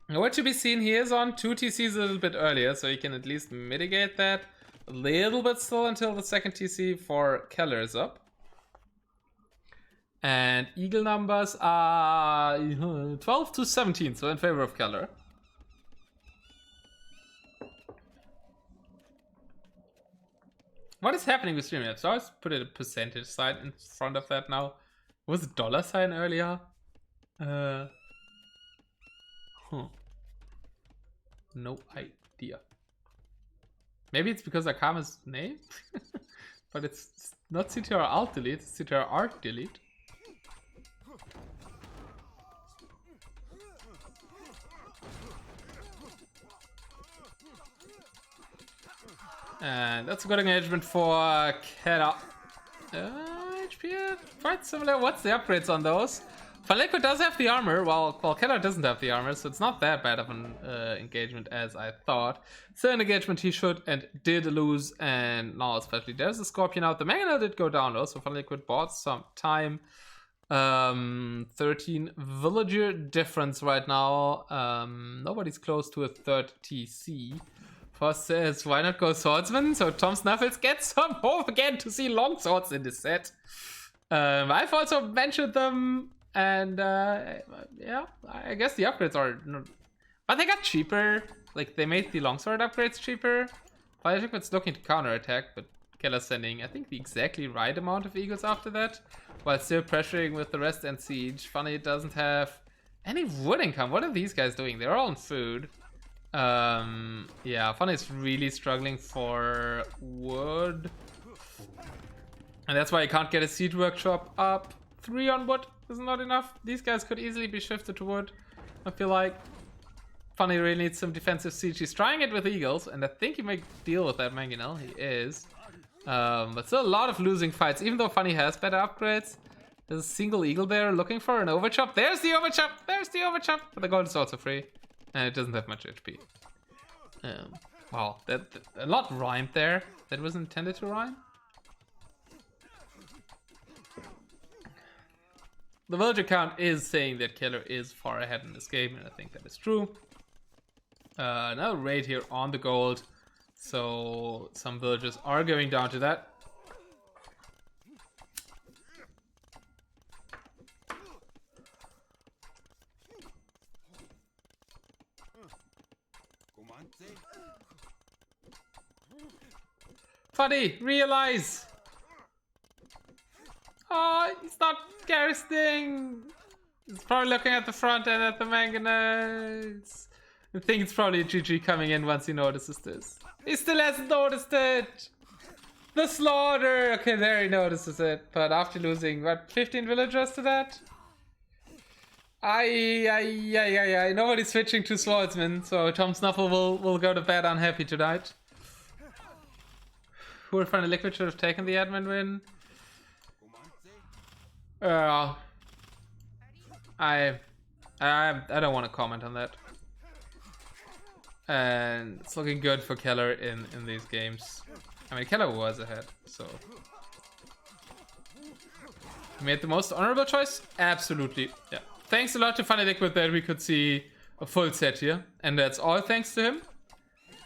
Nowhere to be seen. He is on 2 TCs a little bit earlier, so he can at least mitigate that a little bit still until the second TC for Keller is up. And Eagle numbers are 12 to 17, so in favor of Keller. What is happening with StreamYard? So I always put a percentage sign in front of that now. Was it dollar sign earlier? No idea. Maybe it's because Akama's name? But it's not CTR alt delete, it's CTR art delete. And that's a good engagement for Kelar. HP, quite similar. What's the upgrades on those? Funny Liquid does have the armor, while Kelar doesn't have the armor, so it's not that bad of an engagement as I thought. Still an engagement he should and did lose, and now especially there's a Scorpion out. The Mangonel did go down though, so Funny Liquid bought some time. 13 villager difference right now. Nobody's close to a third TC. First says, why not go swordsman? So Tom Snuffles gets some hope again to see long swords in this set. I've also mentioned them, and yeah, I guess the upgrades are... But they got cheaper. Like, they made the longsword upgrades cheaper. I think it's looking to counterattack, but Keller's sending, I think, the exactly right amount of eagles after that, while still pressuring with the rest and siege. Funny it doesn't have any wood income. What are these guys doing? They're all on food. Yeah, Funny is really struggling for wood, and that's why I can't get a seed workshop up. 3 on wood is not enough. These guys could easily be shifted to wood. I feel like Funny really needs some defensive siege. He's trying it with eagles, and I think he may deal with that Mangonel. He is, but still a lot of losing fights. Even though Funny has better upgrades, there's a single eagle there looking for an overchop. There's the overchop. There's the overchop. But the gold is also free. And it doesn't have much HP. Wow, that a lot rhymed there. That was intended to rhyme. The villager count is saying that Kelar is far ahead in this game, and I think that is true. Another raid here on the gold, so some villagers are going down to that. Funny, realize! Oh, he's not casting! He's probably looking at the front end at the manganese. I think it's probably a GG coming in once he notices this. He still hasn't noticed it! The slaughter! Okay, there he notices it. But after losing, what, 15 villagers to that? Nobody's switching to swordsman, so Tom Snuffle will go to bed unhappy tonight. Who would find a liquid should have taken the admin win? I don't want to comment on that. And it's looking good for Kelar in these games. I mean, Kelar was ahead, so. He made the most honorable choice? Absolutely, yeah. Thanks a lot to Funny Liquid that we could see a full set here. And that's all thanks to him.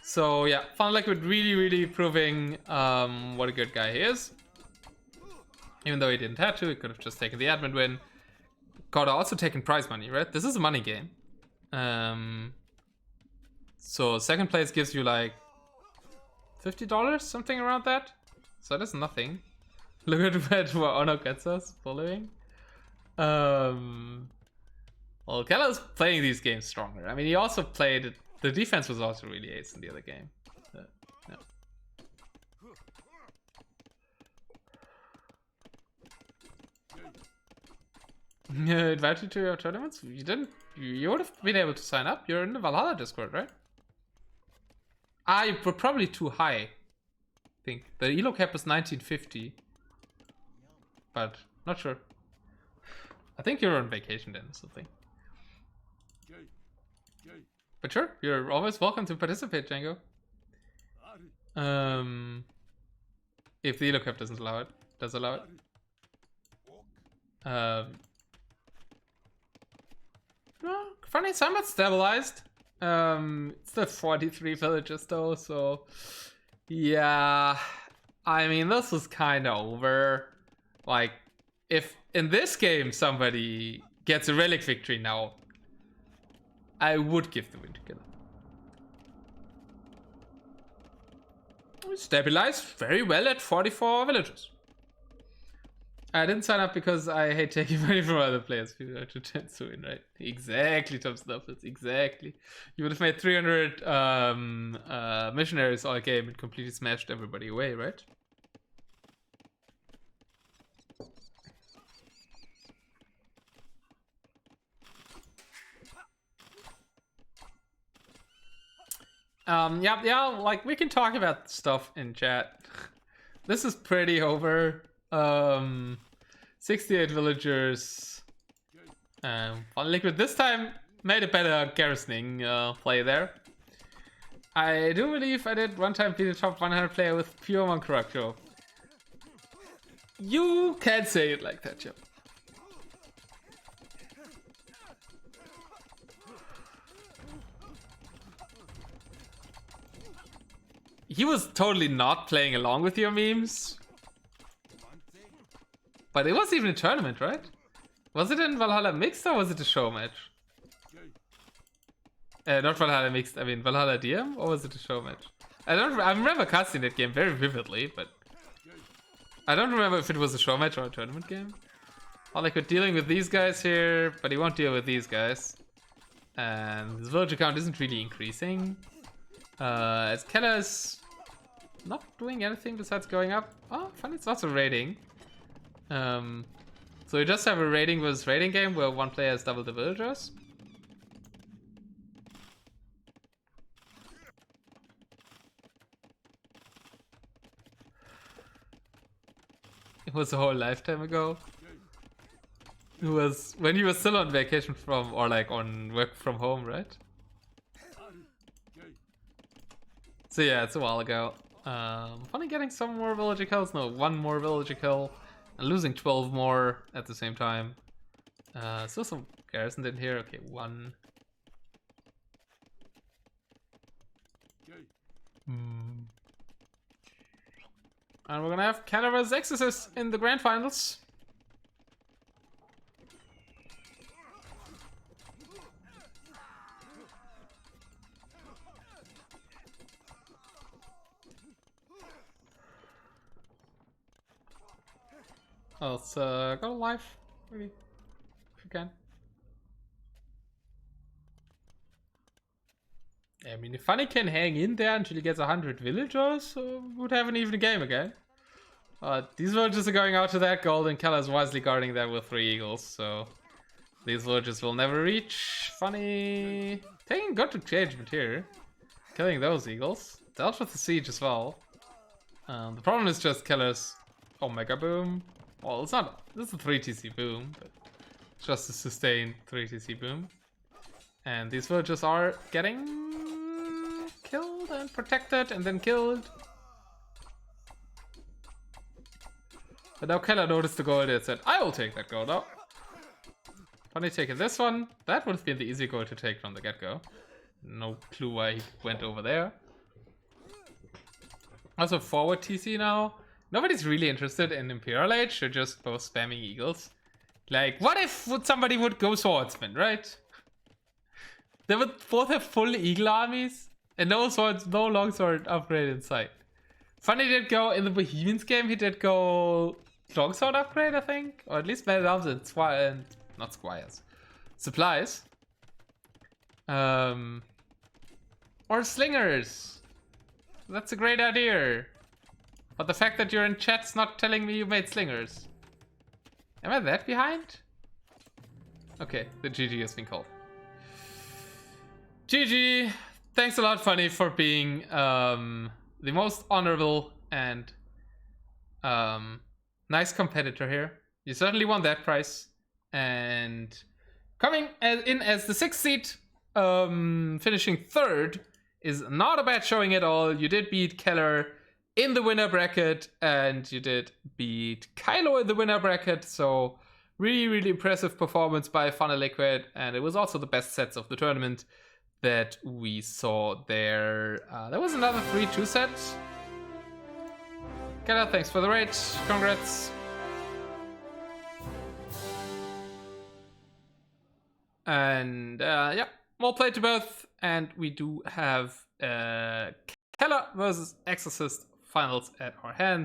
So yeah, Funny Liquid really proving what a good guy he is. Even though he didn't have to, he could have just taken the admin win. Could have also taken prize money, right? This is a money game. So second place gives you like $50, something around that. So that's nothing. Look at what Ono gets us following. Well, Keller's playing these games stronger. I mean, he also played it. The defense was also really ace in the other game. Yeah. Invite you to your tournaments? You didn't. You would have been able to sign up. You're in the Valhalla Discord, right? You're probably too high. I think the elo cap is 1950, but not sure. I think you're on vacation then or something. But sure, you're always welcome to participate, Django. If the elo cap doesn't allow it, does allow it. Well, Funny, somewhat stabilized. It's still 43 villages though, so yeah. I mean, this is kind of over. Like, if in this game somebody gets a relic victory now, I would give the win to Kelar. Stabilized very well at 44 villages. I didn't sign up because I hate taking money from other players. People are too tense to win, right? Exactly, Tom Snuffles. Exactly. You would have made 300 missionaries all game and completely smashed everybody away, right? Yeah, like we can talk about stuff in chat. This is pretty over. 68 villagers. Funny Liquid this time made a better garrisoning play there. I do believe I did one time be the top 100 player with pure Moncoraccio. You can't say it like that, Joe. He was totally not playing along with your memes. But it was even a tournament, right? Was it in Valhalla Mixed or was it a show match? Not Valhalla Mixed, I mean Valhalla DM, or was it a show match? I remember casting that game very vividly, but I don't remember if it was a show match or a tournament game. Or like we're dealing with these guys here, but he won't deal with these guys. And his villager count isn't really increasing. As Keller's not doing anything besides going up. Oh, funny, it's also raiding. So you just have a raiding versus raiding game where one player has double the villagers. It was a whole lifetime ago. It was when he was still on vacation from, or like on work from home, right? So yeah, it's a while ago. Funny getting some more villager kills. No, one more villager kill. And losing 12 more at the same time. Still some garrison in here. Okay, one. And we're gonna have Kelar vs Exorcist in the grand finals. Let's go live, maybe, if you can. I mean, if Funny can hang in there until he gets 100 villagers, would have an even game again. These villagers are going out to that gold, and Kelar's wisely guarding that with 3 eagles, so these villagers will never reach. Funny taking good engagement here, killing those eagles. Dealt with the siege as well. The problem is just Kelar's Omega Boom. Well, it's not. This is a 3 TC boom, but it's just a sustained 3 TC boom. And these villagers are getting killed and protected and then killed. But now Kelar noticed the gold and said, I will take that gold out. Funny taking this one. That would have been the easy goal to take from the get-go. No clue why he went over there. Also forward TC now. Nobody's really interested in Imperial Age. They're just both spamming eagles. Like, what if somebody would go swordsman, right? They would both have full eagle armies and no swords, no longsword upgrade in sight. Funny did go in the Bohemians game. He did go longsword upgrade, I think, or at least man at arms and not squires, supplies, or slingers. That's a great idea. But the fact that you're in chat's not telling me you made slingers. Am I that behind? Okay, the GG has been called. GG. Thanks a lot, Funny, for being the most honorable and nice competitor here. You certainly won that prize. And coming in as the 6th seed, finishing 3rd, is not a bad showing at all. You did beat Kelar in the winner bracket, and you did beat Kylo in the winner bracket, so really, really impressive performance by Funny Liquid, and it was also the best sets of the tournament that we saw there. There was another 3-2 set. Kelar, thanks for the raid. Congrats. And yeah, well played to both, and we do have Kelar versus Exorcist finals at our hands.